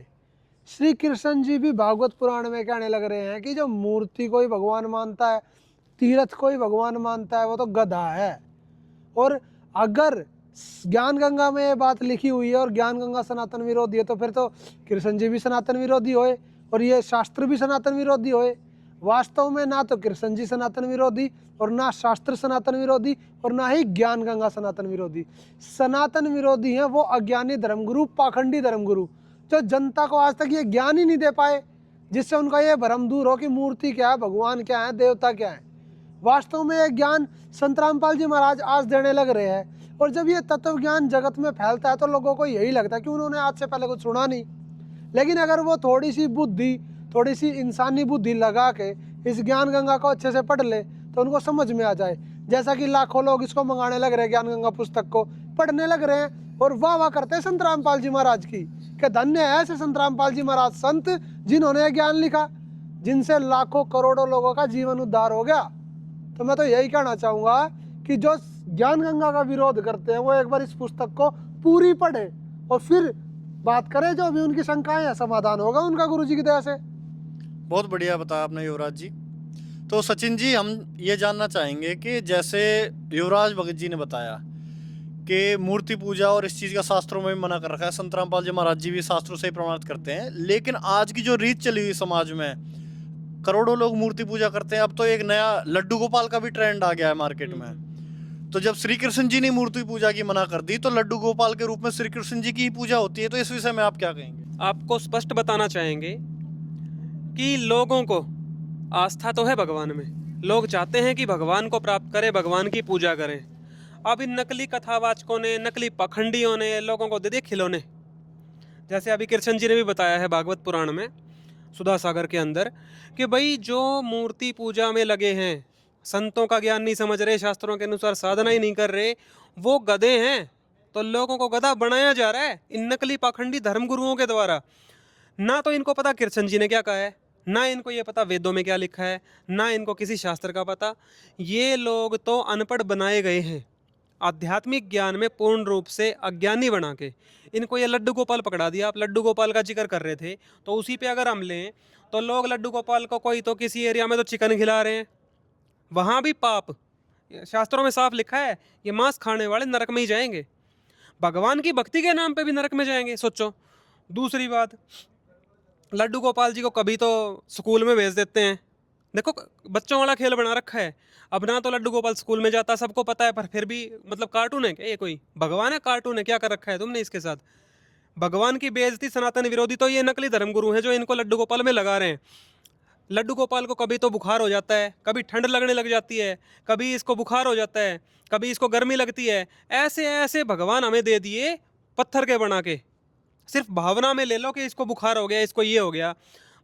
श्री कृष्ण जी भी भागवत पुराण में कहने लग रहे हैं कि जो मूर्ति को ही भगवान मानता है, तीर्थ को ही भगवान मानता है, वो तो गधा है। और अगर ज्ञान गंगा में ये बात लिखी हुई है और ज्ञान गंगा सनातन विरोधी है, तो फिर तो कृष्ण जी भी सनातन विरोधी होए और ये शास्त्र भी सनातन विरोधी होए। वास्तव में ना तो कृष्ण जी सनातन विरोधी, और ना शास्त्र सनातन विरोधी, और ना ही ज्ञान गंगा सनातन विरोधी। सनातन विरोधी हैं वो अज्ञानी धर्मगुरु, पाखंडी धर्मगुरु, जो जनता को आज तक ये ज्ञान ही नहीं दे पाए, जिससे उनका ये भ्रम दूर हो कि मूर्ति क्या है, भगवान क्या है, देवता क्या है। वास्तव में ये ज्ञान संत रामपाल जी महाराज आज देने लग रहे हैं। और जब ये तत्व ज्ञान जगत में फैलता है तो लोगों को यही लगता है कि उन्होंने आज से पहले कुछ सुना नहीं। लेकिन अगर वो थोड़ी सी बुद्धि, थोड़ी सी इंसानी बुद्धि लगा के इस ज्ञान गंगा को अच्छे से पढ़ ले तो उनको समझ में आ जाए। जैसा कि लाखों लोग इसको मंगाने लग रहे हैं, ज्ञान गंगा पुस्तक को पढ़ने लग रहे हैं और वाह वाह करते हैं संत रामपाल जी महाराज की, कि धन्य है ऐसे संत रामपाल जी महाराज संत जिन्होंने ज्ञान लिखा, जिनसे लाखों करोड़ों लोगों का जीवन उद्धार हो गया। तो मैं तो यही कहना चाहूँगा कि जो ज्ञान गंगा का विरोध करते हैं वो एक बार इस पुस्तक को पूरी पढ़े और फिर बात करें, जो भी उनकी शंकाएं हैं समाधान होगा उनका गुरु जी की दया से। बहुत बढ़िया बताया आपने युवराज जी। तो सचिन जी, हम ये जानना चाहेंगे कि जैसे युवराज भगत जी ने बताया कि मूर्ति पूजा और इस चीज़ का शास्त्रों में भी मना कर रखा है, संत रामपाल जी महाराज जी भी शास्त्रों से ही प्रमाणित करते हैं, लेकिन आज की जो रीत चली हुई समाज में, करोड़ों लोग मूर्ति पूजा करते हैं। अब तो एक नया लड्डू गोपाल का भी ट्रेंड आ गया है मार्केट में। तो जब श्री कृष्ण जी ने मूर्ति पूजा की मना कर दी तो लड्डू गोपाल के रूप में श्री कृष्ण जी की ही पूजा होती है। तो इस विषय में आप क्या कहेंगे? आपको स्पष्ट बताना चाहेंगे कि लोगों को आस्था तो है भगवान में, लोग चाहते हैं कि भगवान को प्राप्त करें, भगवान की पूजा करें। अब इन नकली कथावाचकों ने, नकली पखंडियों ने लोगों को दे दिए खिलौने। जैसे अभी कृष्ण जी ने भी बताया है भागवत पुराण में, सुधा सागर के अंदर, कि भाई जो मूर्ति पूजा में लगे हैं, संतों का ज्ञान नहीं समझ रहे, शास्त्रों के अनुसार साधना ही नहीं कर रहे, वो गधे हैं। तो लोगों को गधा बनाया जा रहा है इन नकली पाखंडी धर्मगुरुओं के द्वारा। ना तो इनको पता कृष्ण जी ने क्या कहा है, ना इनको ये पता वेदों में क्या लिखा है, ना इनको किसी शास्त्र का पता। ये लोग तो अनपढ़ बनाए गए हैं, आध्यात्मिक ज्ञान में पूर्ण रूप से अज्ञानी बना के। इनको ये लड्डू गोपाल पकड़ा दिया। आप लड्डू गोपाल का जिक्र कर रहे थे, तो उसी पे अगर हम लें तो लोग लड्डू गोपाल को कोई तो किसी एरिया में तो चिकन खिला रहे हैं, वहाँ भी पाप। शास्त्रों में साफ लिखा है ये मांस खाने वाले नरक में ही जाएंगे, भगवान की भक्ति के नाम पे भी नरक में जाएंगे, सोचो। दूसरी बात, लड्डू गोपाल जी को कभी तो स्कूल में भेज देते हैं। देखो बच्चों वाला खेल बना रखा है। अब ना तो लड्डू गोपाल स्कूल में जाता, सबको पता है, पर फिर भी मतलब कार्टून है क्या ये? कोई भगवान है? कार्टून है? क्या कर रखा है तुमने इसके साथ? भगवान की बेइज्जती सनातन विरोधी तो ये नकली धर्मगुरु हैं जो इनको लड्डू गोपाल में लगा रहे हैं। लड्डू गोपाल को कभी तो बुखार हो जाता है, कभी ठंड लगने लग जाती है, कभी इसको बुखार हो जाता है, कभी इसको गर्मी लगती है। ऐसे ऐसे भगवान हमें दे दिए पत्थर के बना के। सिर्फ भावना में ले लो कि इसको बुखार हो गया, इसको ये हो गया।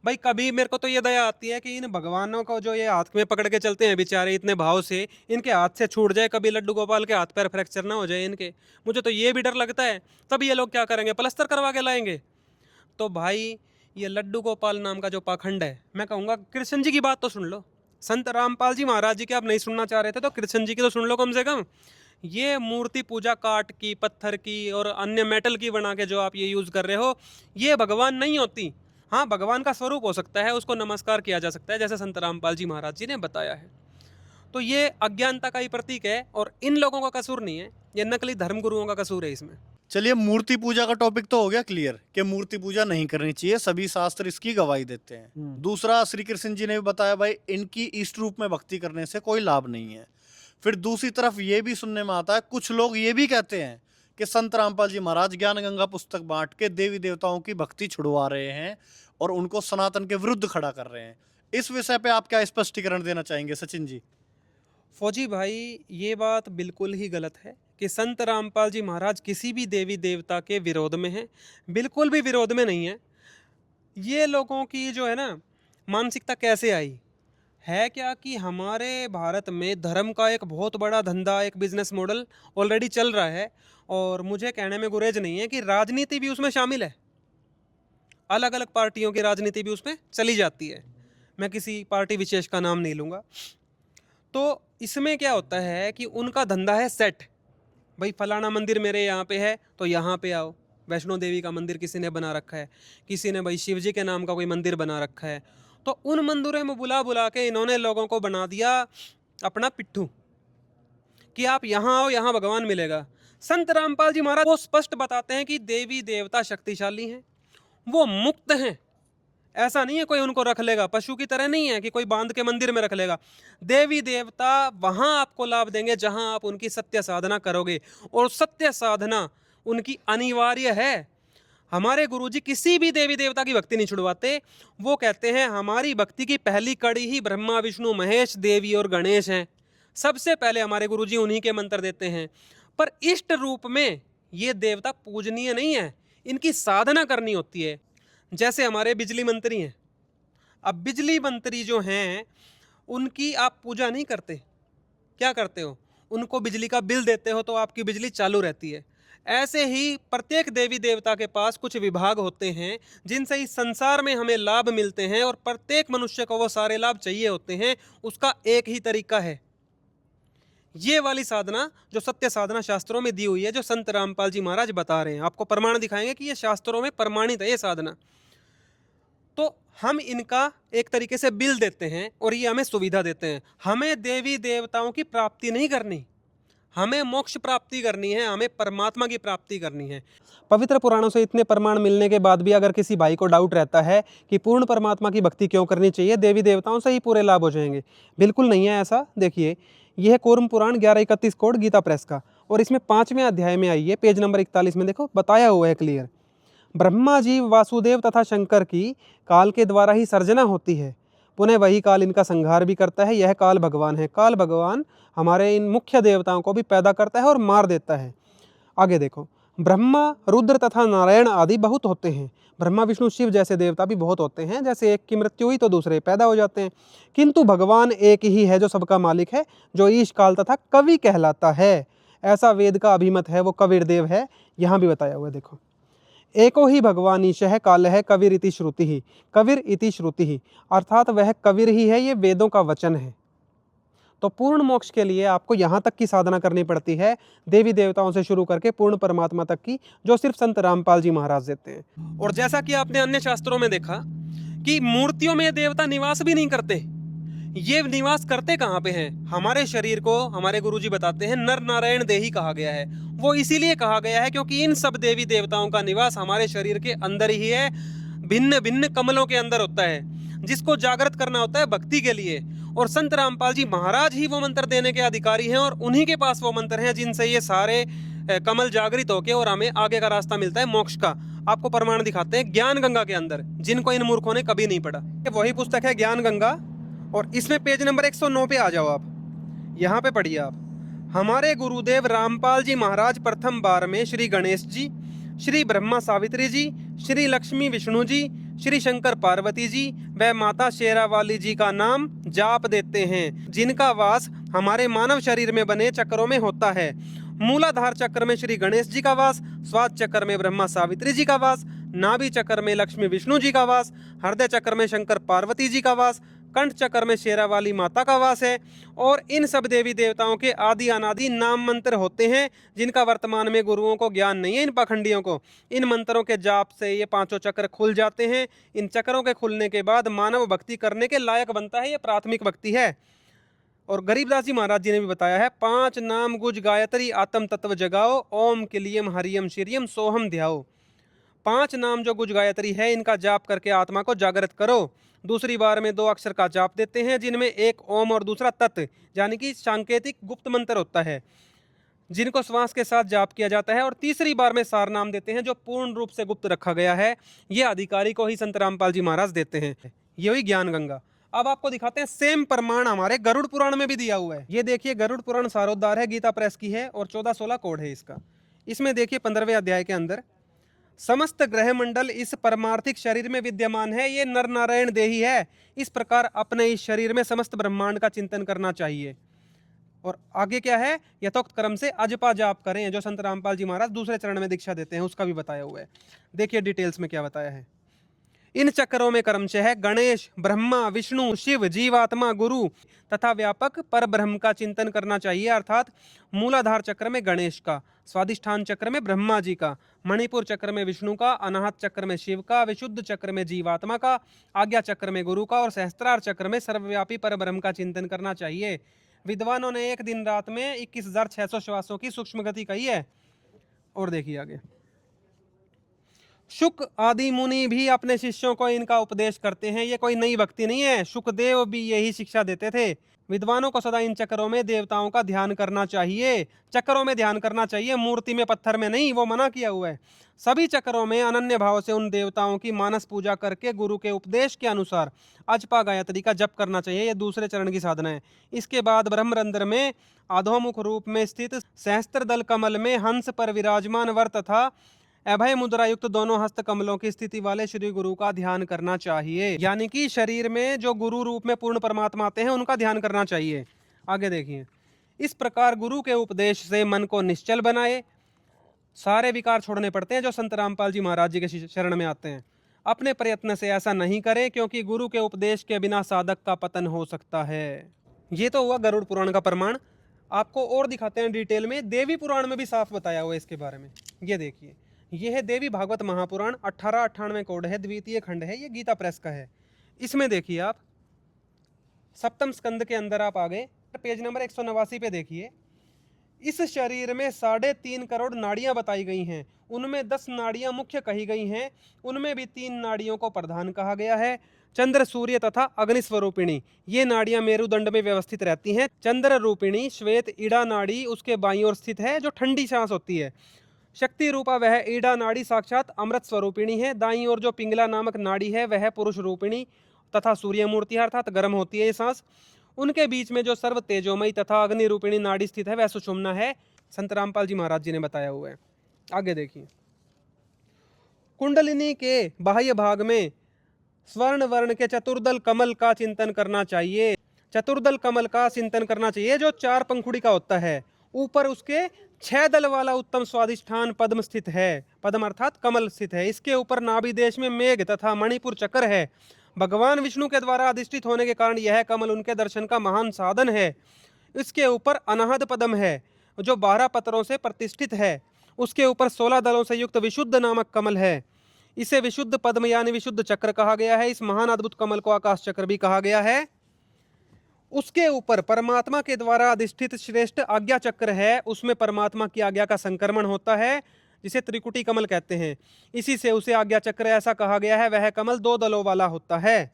भाई कभी मेरे को तो ये दया आती है कि इन भगवानों को जो ये हाथ में पकड़ के चलते हैं बेचारे इतने भाव से, इनके हाथ से छूट जाए कभी लड्डू गोपाल के हाथ पैर फ्रैक्चर ना हो जाए इनके। मुझे तो ये भी डर लगता है। तब ये लोग क्या करेंगे? प्लास्टर करवा के लाएंगे। तो भाई ये लड्डू गोपाल नाम का जो पाखंड है, मैं कहूँगा कृष्ण जी की बात तो सुन लो। संत रामपाल जी महाराज जी के आप नहीं सुनना चाह रहे थे तो कृष्ण जी की तो सुन लो कम से कम। ये मूर्ति पूजा काट की, पत्थर की और अन्य मेटल की बना के जो आप ये यूज़ कर रहे हो, ये भगवान नहीं होती। हाँ, भगवान का स्वरूप हो सकता है, उसको नमस्कार किया जा सकता है जैसे संत रामपाल जी महाराज जी ने बताया है। तो ये अज्ञानता का ही प्रतीक है और इन लोगों का कसूर नहीं है, ये नकली धर्मगुरुओं का कसूर है इसमें। चलिए, मूर्ति पूजा का टॉपिक तो हो गया क्लियर कि मूर्ति पूजा नहीं करनी चाहिए, सभी शास्त्र इसकी गवाही देते हैं। दूसरा, श्री कृष्ण जी ने भी बताया भाई इनकी इष्ट रूप में भक्ति करने से कोई लाभ नहीं है। फिर दूसरी तरफ ये भी सुनने में आता है, कुछ लोग ये भी कहते हैं कि संत रामपाल जी महाराज ज्ञान गंगा पुस्तक बांट के देवी देवताओं की भक्ति छुड़वा रहे हैं और उनको सनातन के विरुद्ध खड़ा कर रहे हैं। इस विषय पे आप क्या स्पष्टीकरण देना चाहेंगे सचिन जी? फौजी भाई, ये बात बिल्कुल ही गलत है कि संत रामपाल जी महाराज किसी भी देवी देवता के विरोध में हैं। बिल्कुल भी विरोध में नहीं है। ये लोगों की जो है ना मानसिकता कैसे आई है, क्या कि हमारे भारत में धर्म का एक बहुत बड़ा धंधा, एक बिजनेस मॉडल ऑलरेडी चल रहा है और मुझे कहने में गुरेज नहीं है कि राजनीति भी उसमें शामिल है। अलग अलग पार्टियों की राजनीति भी उसमें चली जाती है। मैं किसी पार्टी विशेष का नाम नहीं लूँगा। तो इसमें क्या होता है कि उनका धंधा है सेट। भाई फलाना मंदिर मेरे यहाँ पे है तो यहाँ पे आओ। वैष्णो देवी का मंदिर किसी ने बना रखा है, किसी ने भाई शिव जी के नाम का कोई मंदिर बना रखा है, तो उन मंदिरों में बुला बुला के इन्होंने लोगों को बना दिया अपना पिट्ठू कि आप यहाँ आओ, यहाँ भगवान मिलेगा। संत रामपाल जी महाराज वो स्पष्ट बताते हैं कि देवी देवता शक्तिशाली हैं, वो मुक्त हैं। ऐसा नहीं है कोई उनको रख लेगा, पशु की तरह नहीं है कि कोई बांध के मंदिर में रख लेगा। देवी देवता वहां आपको लाभ देंगे जहां आप उनकी सत्य साधना करोगे, और सत्य साधना उनकी अनिवार्य है। हमारे गुरुजी किसी भी देवी देवता की भक्ति नहीं छुड़वाते। वो कहते हैं हमारी भक्ति की पहली कड़ी ही ब्रह्मा विष्णु महेश देवी और गणेश हैं। सबसे पहले हमारे गुरुजी उन्हीं के मंत्र देते हैं। पर इष्ट रूप में ये देवता पूजनीय नहीं है, इनकी साधना करनी होती है। जैसे हमारे बिजली मंत्री हैं, अब बिजली मंत्री जो हैं उनकी आप पूजा नहीं करते, क्या करते हो? उनको बिजली का बिल देते हो तो आपकी बिजली चालू रहती है। ऐसे ही प्रत्येक देवी देवता के पास कुछ विभाग होते हैं जिनसे इस संसार में हमें लाभ मिलते हैं, और प्रत्येक मनुष्य को वो सारे लाभ चाहिए होते हैं। उसका एक ही तरीका है, ये वाली साधना जो सत्य साधना शास्त्रों में दी हुई है, जो संत रामपाल जी महाराज बता रहे हैं। आपको प्रमाण दिखाएंगे कि ये शास्त्रों में प्रमाणित है ये साधना। तो हम इनका एक तरीके से बिल देते हैं और ये हमें सुविधा देते हैं। हमें देवी देवताओं की प्राप्ति नहीं करनी, हमें मोक्ष प्राप्ति करनी है, हमें परमात्मा की प्राप्ति करनी है। पवित्र पुराणों से इतने प्रमाण मिलने के बाद भी अगर किसी भाई को डाउट रहता है कि पूर्ण परमात्मा की भक्ति क्यों करनी चाहिए, देवी देवताओं से ही पूरे लाभ हो जाएंगे, बिल्कुल नहीं है ऐसा। देखिए, यह है कूर्म पुराण 1131 कोड गीता प्रेस का, और इसमें 5वें अध्याय में आई है, पेज नंबर 41 में देखो बताया हुआ है क्लियर। ब्रह्मा जी, वासुदेव तथा शंकर की काल के द्वारा ही सर्जना होती है, पुनः वही काल इनका संहार भी करता है। यह काल भगवान है। काल भगवान हमारे इन मुख्य देवताओं को भी पैदा करता है और मार देता है। आगे देखो, ब्रह्मा, रुद्र तथा नारायण आदि बहुत होते हैं। ब्रह्मा विष्णु शिव जैसे देवता भी बहुत होते हैं। जैसे एक की मृत्यु हुई तो दूसरे पैदा हो जाते हैं, किंतु भगवान एक ही है जो सबका मालिक है, जो ईश काल तथा कवि कहलाता है। ऐसा वेद का अभिमत है, वो कबीर देव है। यहाँ भी बताया हुआ है, देखो, एको ही भगवान ईशः कालः कबीर इति श्रुति ही, कबीर इति श्रुति ही, अर्थात वह कबीर ही है, ये वेदों का वचन है। तो पूर्ण मोक्ष के लिए आपको यहाँ तक की साधना करनी पड़ती है, देवी देवताओं से शुरू करके पूर्ण परमात्मा तक की, जो सिर्फ संत रामपाल जी महाराज देते हैं। और जैसा कि आपने अन्य शास्त्रों में देखा कि मूर्तियों में देवता निवास भी नहीं करते, ये निवास करते कहाँ पे हैं? हमारे शरीर को हमारे गुरुजी बताते हैं नर नारायण देही कहा गया है। वो इसीलिए कहा गया है क्योंकि इन सब देवी देवताओं का निवास हमारे शरीर के अंदर ही है, भिन्न भिन्न कमलों के अंदर होता है, जिसको जागृत करना होता है भक्ति के लिए। और संत रामपाल जी महाराज ही वो मंत्र देने के अधिकारी हैं, और उन्हीं के पास वो मंत्र हैं जिनसे ये सारे कमल जागृत होके और हमें आगे का रास्ता मिलता है मोक्ष का। आपको प्रमाण दिखाते हैं ज्ञान गंगा के अंदर, जिनको इन मूर्खों ने कभी नहीं पढ़ा। वही पुस्तक है ज्ञान गंगा, और इसमें पेज नंबर 109 पे आ जाओ आप, यहाँ पे पढ़िए आप। हमारे गुरुदेव रामपाल जी महाराज प्रथम बार में श्री गणेश जी, श्री ब्रह्मा सावित्री जी, श्री लक्ष्मी विष्णु जी, श्री शंकर पार्वती जी व माता शेरावाली जी का नाम जाप देते हैं, जिनका वास हमारे मानव शरीर में बने चक्रों में होता है। मूलाधार चक्र में श्री गणेश जी का वास, स्वाद चक्र में ब्रह्मा सावित्री जी का वास, नाभि चक्र में लक्ष्मी विष्णु जी का वास, हृदय चक्र में शंकर पार्वती जी का वास, कंठ चक्र में शेरावाली माता का वास है। और इन सब देवी देवताओं के आदि अनादि नाम मंत्र होते हैं, जिनका वर्तमान में गुरुओं को ज्ञान नहीं है, इन पाखंडियों को। इन मंत्रों के जाप से ये पांचों चक्र खुल जाते हैं। इन चक्रों के खुलने के बाद मानव भक्ति करने के लायक बनता है, ये प्राथमिक भक्ति है। और गरीबदास जी महाराज जी ने भी बताया है, 5 नाम गुज गायत्री आत्म तत्व जगाओ, ओम किलियम हरियम शिरियम सोहम ध्याओ। 5 नाम जो गुज गायत्री है, इनका जाप करके आत्मा को जागृत करो। दूसरी बार में 2 अक्षर का जाप देते हैं, जिनमें एक ओम और दूसरा तत्, यानी कि सांकेतिक गुप्त मंत्र होता है, जिनको श्वास के साथ जाप किया जाता है। और तीसरी बार में सार नाम देते हैं, जो पूर्ण रूप से गुप्त रखा गया है, ये अधिकारी को ही संत रामपाल जी महाराज देते हैं। ये हुई ज्ञान गंगा। अब आपको दिखाते हैं सेम प्रमाण हमारे गरुड़ पुराण में भी दिया हुआ है। ये देखिए, गरुड़ पुराण सारोद्धार है, गीता प्रेस की है, और 14-16 कोड है इसका। इसमें देखिए 15वें अध्याय के अंदर, समस्त ग्रह मंडल इस परमार्थिक शरीर में विद्यमान है, ये नर नारायण देही है। इस प्रकार अपने इस शरीर में समस्त ब्रह्मांड का चिंतन करना चाहिए। और आगे क्या है, यथोक्त क्रम से अजपा जाप करें, जो संत रामपाल जी महाराज दूसरे चरण में दीक्षा देते हैं, उसका भी बताया हुआ है। देखिए डिटेल्स में क्या बताया है। इन चक्रों में क्रमशः गणेश, ब्रह्मा, विष्णु, शिव, जीवात्मा, गुरु तथा व्यापक पर ब्रह्म का चिंतन करना चाहिए। अर्थात मूलाधार चक्र में गणेश का, स्वादिष्ठान चक्र में ब्रह्मा जी का, मणिपुर चक्र में विष्णु का, अनाहत चक्र में शिव का, विशुद्ध चक्र में जीवात्मा का, आज्ञा चक्र में गुरु का, और सहस्त्रार चक्र में सर्वव्यापी पर ब्रह्म का चिंतन करना चाहिए। विद्वानों ने एक दिन रात में 21,600 श्वासों की सूक्ष्म गति कही है। और देखिए आगे, शुक आदि मुनि भी अपने शिष्यों को इनका उपदेश करते हैं। ये कोई नई भक्ति नहीं है, शुकदेव भी यही शिक्षा देते थे। विद्वानों को सदा इन चक्रों में देवताओं का ध्यान करना चाहिए, चक्रों में ध्यान करना चाहिए, मूर्ति में, पत्थर में नहीं, वो मना किया हुआ है। सभी चक्रों में अनन्य भाव से उन देवताओं की मानस पूजा करके गुरु के उपदेश के अनुसार अजपा गायत्री का जप करना चाहिए। ये दूसरे चरण की साधना है। इसके बाद ब्रह्मरंध्र में अधोमुख रूप में स्थित सहस्त्र दल कमल में हंस पर विराजमान वर तथा अभय मुद्रा युक्त दोनों हस्त कमलों की स्थिति वाले श्री गुरु का ध्यान करना चाहिए। यानी कि शरीर में जो गुरु रूप में पूर्ण परमात्मा आते हैं, उनका ध्यान करना चाहिए। आगे देखिए, इस प्रकार गुरु के उपदेश से मन को निश्चल बनाए। सारे विकार छोड़ने पड़ते हैं जो संत रामपाल जी महाराज जी के शरण में आते हैं। अपने प्रयत्न से ऐसा नहीं करें, क्योंकि गुरु के उपदेश के बिना साधक का पतन हो सकता है। ये तो हुआ गरुड़ पुराण का प्रमाण। आपको और दिखाते हैं डिटेल में। देवी पुराण में भी साफ बताया हुआ है इसके बारे में। ये देखिए, ये है देवी भागवत महापुराण, 1898 कोड है, द्वितीय खंड है, ये गीता प्रेस का है। इसमें देखिए आप, सप्तम स्कंद के अंदर आप आगे पेज नंबर 189 पे देखिए। इस शरीर में 3.5 करोड़ नाड़ियां बताई गई हैं। उनमें 10 नाड़ियां मुख्य कही गई हैं। उनमें भी 3 नाड़ियों को प्रधान कहा गया है, चंद्र, सूर्य तथा अग्नि स्वरूपिणी। ये नाड़ियां मेरुदंड में व्यवस्थित रहती हैं। चंद्र रूपिणी श्वेत ईड़ा नाड़ी उसके बाईं ओर स्थित है, जो ठंडी सांस होती है। शक्ति रूपा वह ईड़ा नाड़ी साक्षात अमृत स्वरूपिणी है। दाईं ओर जो पिंगला नामक नाड़ी है, वह पुरुष रूपिणी तथा सूर्य मूर्ति है, अर्थात गर्म होती है ये सांस। उनके बीच में जो सर्व तेजोमयी तथा अग्नि रूपिणी नाड़ी स्थित है, वह सुषुम्ना है। संत रामपाल जी महाराज जी ने बताया हुआ है। आगे देखिए, कुंडलिनी के बाह्य भाग में स्वर्ण वर्ण के चतुर्दल कमल का चिंतन करना चाहिए। चतुर्दल कमल का चिंतन करना चाहिए, जो 4 पंखुड़ी का होता है। ऊपर उसके 6 दल वाला उत्तम स्वादिष्ठान पद्म स्थित है। पद्म अर्थात कमल स्थित है। इसके ऊपर नाभि देश में मेघ तथा मणिपुर चक्र है। भगवान विष्णु के द्वारा अधिष्ठित होने के कारण यह कमल उनके दर्शन का महान साधन है। इसके ऊपर अनाहद पद्म है जो 12 पत्रों से प्रतिष्ठित है। उसके ऊपर 16 दलों से युक्त विशुद्ध नामक कमल है। इसे विशुद्ध पद्म यानी विशुद्ध चक्र कहा गया है। इस महान अद्भुत कमल को आकाश चक्र भी कहा गया है। उसके ऊपर परमात्मा के द्वारा अधिष्ठित श्रेष्ठ आज्ञा चक्र है। उसमें परमात्मा की आज्ञा का संक्रमण होता है, जिसे त्रिकुटी कमल कहते हैं। इसी से उसे आज्ञा चक्र ऐसा कहा गया है। वह कमल 2 दलों वाला होता है।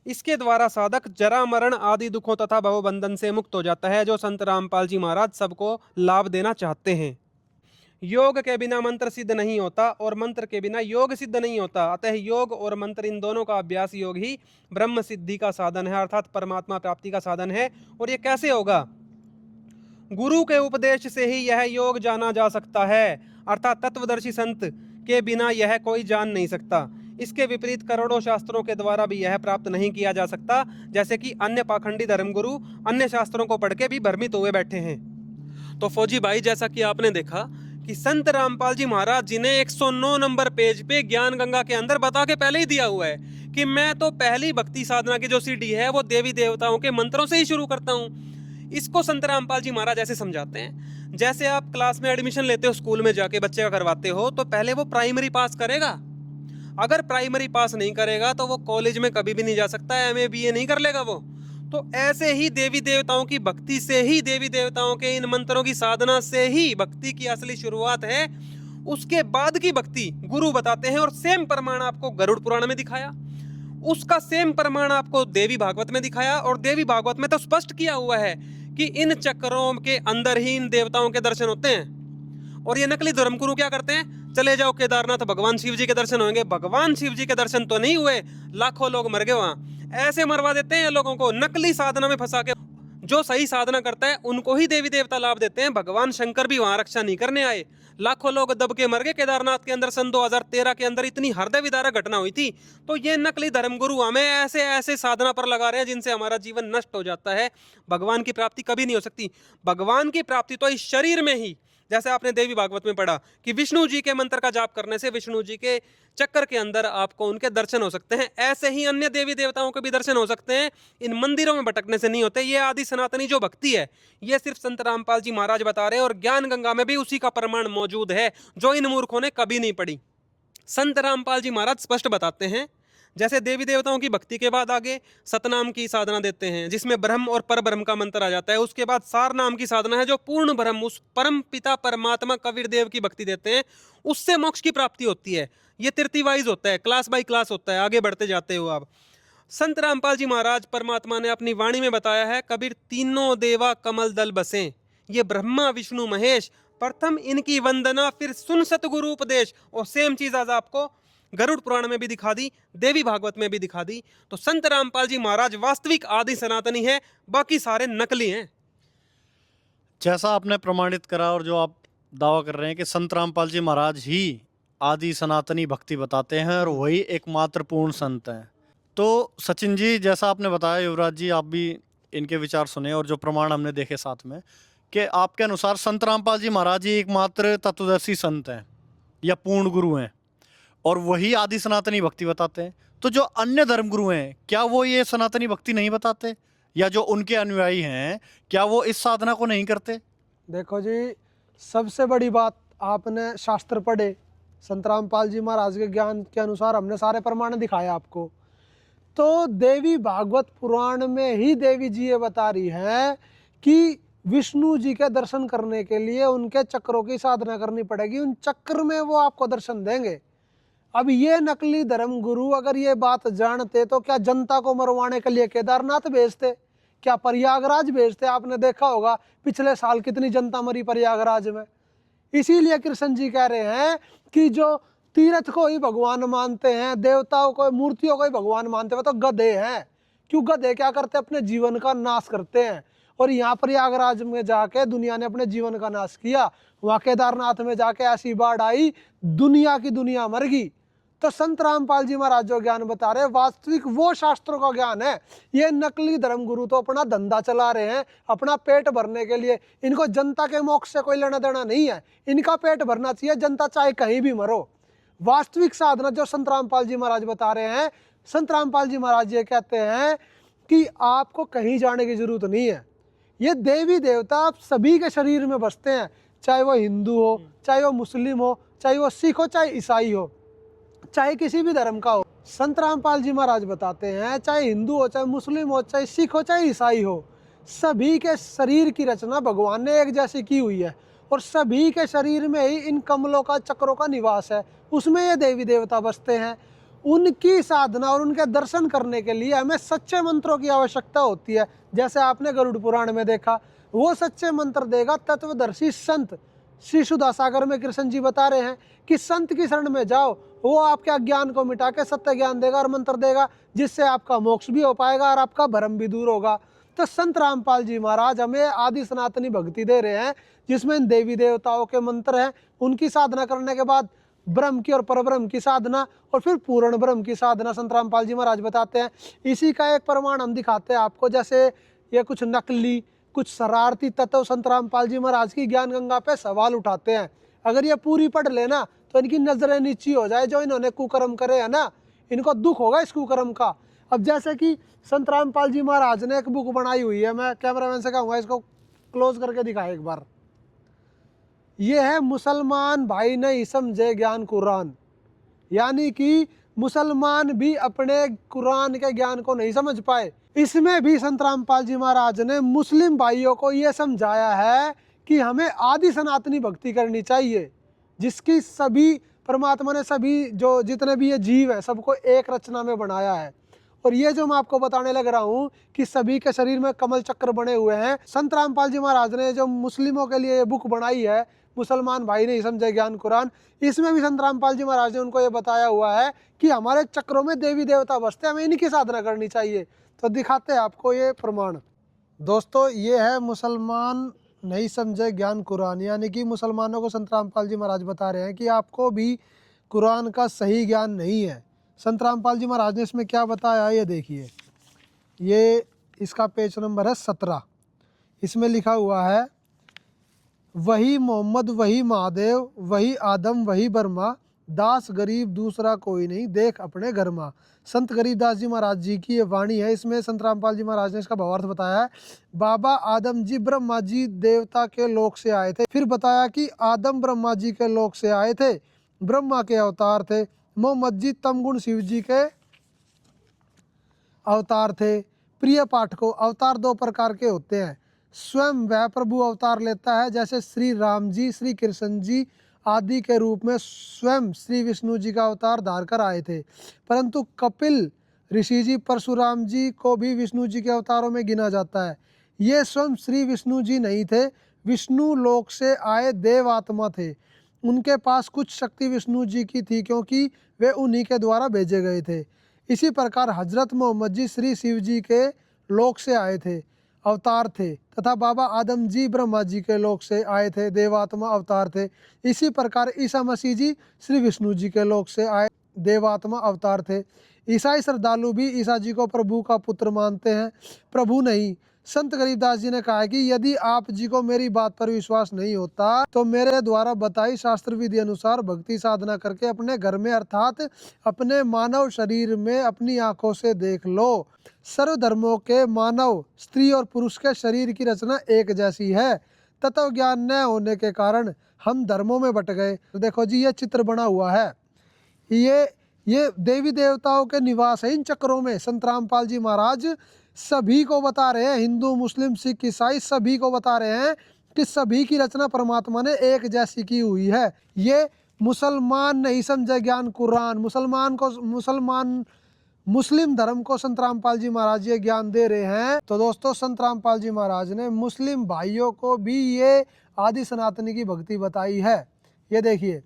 इसके द्वारा साधक जरा मरण आदि दुखों तथा भवबंधन से मुक्त हो जाता है, जो संत रामपाल जी महाराज सबको लाभ देना चाहते हैं। योग के बिना मंत्र सिद्ध नहीं होता और मंत्र के बिना योग सिद्ध नहीं होता। अतः योग और मंत्र इन दोनों का अभ्यास योग ही ब्रह्म सिद्धि का साधन है, अर्थात परमात्मा प्राप्ति का साधन है। और ये कैसे होगा? गुरु के उपदेश से ही यह योग जाना जा सकता है, अर्थात तत्वदर्शी संत के बिना यह कोई जान नहीं सकता। इसके विपरीत करोड़ों शास्त्रों के द्वारा भी यह प्राप्त नहीं किया जा सकता, जैसे कि अन्य पाखंडी धर्मगुरु अन्य शास्त्रों को पढ़ के भी भ्रमित हुए बैठे हैं। तो फौजी भाई, जैसा कि आपने देखा कि संत रामपाल जी महाराज जी ने 109 नंबर पेज पे ज्ञान गंगा के अंदर बता के पहले ही दिया हुआ है कि मैं तो पहली भक्ति साधना की जो सीढ़ी है वो देवी देवताओं के मंत्रों से ही शुरू करता हूँ। इसको संत रामपाल जी महाराज ऐसे समझाते हैं, जैसे आप क्लास में एडमिशन लेते हो, स्कूल में जाके बच्चे का करवाते हो, तो पहले वो प्राइमरी पास करेगा। अगर प्राइमरी पास नहीं करेगा तो वो कॉलेज में कभी भी नहीं जा सकता, एमए बीए नहीं कर लेगा वो। तो ऐसे ही देवी देवताओं की भक्ति से ही, देवी देवताओं के इन मंत्रों की साधना से ही भक्ति की असली शुरुआत है। उसके बाद की भक्ति गुरु बताते हैं, और सेम प्रमाण आपको गरुड़ पुराण में दिखाया, उसका सेम प्रमाण आपको देवी भागवत में दिखाया। और देवी भागवत में तो स्पष्ट किया हुआ है कि इन चक्रों के अंदर ही इन देवताओं के दर्शन होते हैं। और ये नकली धर्मगुरु क्या करते हैं? चले जाओ केदारनाथ, भगवान शिव जी के दर्शन होंगे। भगवान शिव जी के दर्शन तो नहीं हुए, लाखों लोग मर गए वहां। ऐसे मरवा देते हैं लोगों को, नकली साधना में फंसा के। जो सही साधना करता है उनको ही देवी देवता लाभ देते हैं। भगवान शंकर भी वहां रक्षा नहीं करने आए, लाखों लोग दब के मर गए केदारनाथ के अंदर। सन 2013 के अंदर इतनी हृदय विदारक घटना हुई थी। तो ये नकली धर्मगुरु हमें ऐसे ऐसे साधना पर लगा रहे हैं जिनसे हमारा जीवन नष्ट हो जाता है। भगवान की प्राप्ति कभी नहीं हो सकती। भगवान की प्राप्ति तो इस शरीर में ही, जैसे आपने देवी भागवत में पढ़ा कि विष्णु जी के मंत्र का जाप करने से विष्णु जी के चक्कर के अंदर आपको उनके दर्शन हो सकते हैं। ऐसे ही अन्य देवी देवताओं के भी दर्शन हो सकते हैं, इन मंदिरों में भटकने से नहीं होते। ये आदि सनातनी जो भक्ति है, ये सिर्फ संत रामपाल जी महाराज बता रहे हैं, और ज्ञान गंगा में भी उसी का प्रमाण मौजूद है, जो इन मूर्खों ने कभी नहीं पढ़ी। संत रामपाल जी महाराज स्पष्ट बताते हैं, जैसे देवी देवताओं की भक्ति के बाद आगे सतनाम की साधना देते हैं, जिसमें ब्रह्म और पर ब्रह्म का मंत्र आ जाता है। उसके बाद सार नाम की साधना है, जो पूर्ण ब्रह्म, उस परम पिता परमात्मा कबीर देव की भक्ति देते हैं। उससे मोक्ष की प्राप्ति होती है। ये 30 वाइज होता है, क्लास बाय क्लास होता है, आगे बढ़ते जाते हो आप। संत रामपाल जी महाराज परमात्मा ने अपनी वाणी में बताया है, कबीर तीनों देवा कमल दल बसे, ये ब्रह्मा विष्णु महेश, प्रथम इनकी वंदना फिर सुन सतगुरु उपदेश। और सेम चीज आज आपको गरुड़ पुराण में भी दिखा दी, देवी भागवत में भी दिखा दी। तो संत रामपाल जी महाराज वास्तविक आदि सनातनी है, बाकी सारे नकली हैं। जैसा आपने प्रमाणित करा और जो आप दावा कर रहे हैं कि संत रामपाल जी महाराज ही आदि सनातनी भक्ति बताते हैं और वही एकमात्र पूर्ण संत हैं, तो सचिन जी, जैसा आपने बताया, युवराज जी आप भी इनके विचार सुने और जो प्रमाण हमने देखे साथ में, कि आपके अनुसार संत रामपाल जी महाराज ही एकमात्र तत्वदर्शी संत हैं या पूर्ण गुरु हैं, और वही आदि सनातनी भक्ति बताते हैं। तो जो अन्य धर्मगुरु हैं, क्या वो ये सनातनी भक्ति नहीं बताते? या जो उनके अनुयायी हैं, क्या वो इस साधना को नहीं करते? देखो जी, सबसे बड़ी बात, आपने शास्त्र पढ़े, संत रामपाल जी महाराज के ज्ञान के अनुसार हमने सारे प्रमाण दिखाए आपको। तो देवी भागवत पुराण में ही देवी जी ये बता रही है कि विष्णु जी के दर्शन करने के लिए उनके चक्रों की साधना करनी पड़ेगी, उन चक्र में वो आपको दर्शन देंगे। अब ये नकली धर्म गुरु अगर ये बात जानते तो क्या जनता को मरवाने के लिए केदारनाथ भेजते, क्या प्रयागराज भेजते? आपने देखा होगा पिछले साल कितनी जनता मरी प्रयागराज में। इसीलिए कृष्ण जी कह रहे हैं कि जो तीर्थ को ही भगवान मानते हैं, देवताओं को, मूर्तियों को ही भगवान मानते हैं, वो तो गधे हैं। क्यों गधे क्या करते हैं? अपने जीवन का नाश करते हैं। और यहाँ प्रयागराज में जाके दुनिया ने अपने जीवन का नाश किया। वहाँ केदारनाथ में जाके ऐसी बाढ़ आई, दुनिया की दुनिया मर गई। तो संत रामपाल जी महाराज जो ज्ञान बता रहे हैं वास्तविक वो शास्त्रों का ज्ञान है। ये नकली धर्म गुरु तो अपना धंधा चला रहे हैं, अपना पेट भरने के लिए। इनको जनता के मोक्ष से कोई लेना देना नहीं है, इनका पेट भरना चाहिए, जनता चाहे कहीं भी मरो। वास्तविक साधना जो संत रामपाल जी महाराज बता रहे हैं, संत रामपाल जी महाराज ये कहते हैं कि आपको कहीं जाने की जरूरत नहीं है। ये देवी देवता आप सभी के शरीर में बसते हैं, चाहे वो हिंदू हो, चाहे वो मुस्लिम हो, चाहे वो सिख हो, चाहे ईसाई हो, चाहे किसी भी धर्म का हो। संत रामपाल जी महाराज बताते हैं चाहे हिंदू हो, चाहे मुस्लिम हो, चाहे सिख हो, चाहे ईसाई हो, सभी के शरीर की रचना भगवान ने एक जैसी की हुई है और सभी के शरीर में ही इन कमलों का, चक्रों का निवास है। उसमें ये देवी देवता बसते हैं। उनकी साधना और उनके दर्शन करने के लिए हमें सच्चे मंत्रों की आवश्यकता होती है। जैसे आपने गरुड़ पुराण में देखा, वो सच्चे मंत्र देगा तत्वदर्शी संत। श्री सुधा सागर में कृष्ण जी बता रहे हैं कि संत की शरण में जाओ, वो आपके अज्ञान को मिटा के सत्य ज्ञान देगा और मंत्र देगा, जिससे आपका मोक्ष भी हो पाएगा और आपका भ्रम भी दूर होगा। तो संत रामपाल जी महाराज हमें आदि सनातनी भक्ति दे रहे हैं, जिसमें देवी देवताओं के मंत्र हैं। उनकी साधना करने के बाद ब्रह्म की और परब्रह्म की साधना और फिर पूर्ण ब्रह्म की साधना संत रामपाल जी महाराज बताते हैं। इसी का एक प्रमाण हम दिखाते हैं आपको। जैसे ये कुछ नकली, कुछ शरारती तत्व संत रामपाल जी महाराज की ज्ञान गंगा पे सवाल उठाते हैं। अगर ये पूरी पढ़ लेना तो इनकी नजरें नीची हो जाए। जो इन्होंने कुकर्म करे है ना, इनको दुख होगा इस कुकर्म का। अब जैसे कि संत रामपाल जी महाराज ने एक बुक बनाई हुई है, मैं कैमरामैन से कहूँगा इसको क्लोज करके दिखाए एक बार। ये है मुसलमान भाई नहीं समझे ज्ञान कुरान, यानी कि मुसलमान भी अपने कुरान के ज्ञान को नहीं समझ पाए। इसमें भी संत रामपाल जी महाराज ने मुस्लिम भाइयों को ये समझाया है कि हमें आदि सनातनी भक्ति करनी चाहिए, जिसकी सभी परमात्मा ने सभी जो जितने भी ये जीव हैं सबको एक रचना में बनाया है। और ये जो मैं आपको बताने लग रहा हूँ कि सभी के शरीर में कमल चक्र बने हुए हैं, संत रामपाल जी महाराज ने जो मुस्लिमों के लिए ये बुक बनाई है, मुसलमान भाई नहीं समझे ज्ञान कुरान, इसमें भी संत रामपाल जी महाराज ने उनको ये बताया हुआ है कि हमारे चक्रों में देवी देवता बसते हैं, हमें इनकी साधना करनी चाहिए। तो दिखाते हैं आपको ये प्रमाण। दोस्तों ये है मुसलमान नहीं समझे ज्ञान कुरान, यानी कि मुसलमानों को संत रामपाल जी महाराज बता रहे हैं कि आपको भी कुरान का सही ज्ञान नहीं है। संत रामपाल जी महाराज ने इसमें क्या बताया ये देखिए। ये इसका पेज नंबर है 17। इसमें लिखा हुआ है, वही मोहम्मद वही महादेव, वही आदम वही बर्मा, दास गरीब दूसरा कोई नहीं, देख अपने घर माँ। संत गरीबदास जी महाराज जी की ये वाणी है। इसमें संत रामपाल जी महाराज ने इसका भावार्थ बताया है। बाबा आदम जी ब्रह्मा जी देवता के लोक से आए थे। फिर बताया कि आदम ब्रह्मा जी के लोक से आए थे, ब्रह्मा के अवतार थे। मोहम्मद जी तमगुण शिव जी के अवतार थे। प्रिय पाठकों, अवतार दो प्रकार के होते हैं। स्वयं वह प्रभु अवतार लेता है, जैसे श्री राम जी, श्री कृष्ण जी आदि के रूप में स्वयं श्री विष्णु जी का अवतार धार कर आए थे। परंतु कपिल ऋषि जी, परशुराम जी को भी विष्णु जी के अवतारों में गिना जाता है। ये स्वयं श्री विष्णु जी नहीं थे, विष्णु लोक से आए देव आत्मा थे। उनके पास कुछ शक्ति विष्णु जी की थी, क्योंकि वे उन्हीं के द्वारा भेजे गए थे। इसी प्रकार हजरत मोहम्मद जी श्री शिव जी के लोक से आए थे, अवतार थे, तथा बाबा आदम जी ब्रह्मा जी के लोक से आए थे, देवात्मा अवतार थे। इसी प्रकार ईसा मसीह जी श्री विष्णु जी के लोक से आए, देवात्मा अवतार थे। ईसाई श्रद्धालु भी ईसा जी को प्रभु का पुत्र मानते हैं, प्रभु नहीं। संत गरीबदास जी ने कहा कि यदि आप जी को मेरी बात पर विश्वास नहीं होता तो मेरे द्वारा बताई शास्त्र विधि अनुसार भक्ति साधना करके अपने घर में अर्थात अपने मानव शरीर में अपनी आंखों से देख लो। सर्व धर्मों के मानव स्त्री और पुरुष के शरीर की रचना एक जैसी है। तत्व ज्ञान न होने के कारण हम धर्मों में बट गए। तो देखो जी, ये चित्र बना हुआ है, ये देवी देवताओं के निवास है इन चक्रों में। संत रामपाल जी महाराज सभी को बता रहे हैं, हिंदू मुस्लिम सिख ईसाई सभी को बता रहे हैं कि सभी की रचना परमात्मा ने एक जैसी की हुई है। ये मुसलमान नहीं समझे ज्ञान कुरान, मुस्लिम धर्म को संत रामपाल जी महाराज ये ज्ञान दे रहे हैं। तो दोस्तों, संत रामपाल जी महाराज ने मुस्लिम भाइयों को भी ये आदि सनातनी की भक्ति बताई है। ये देखिए,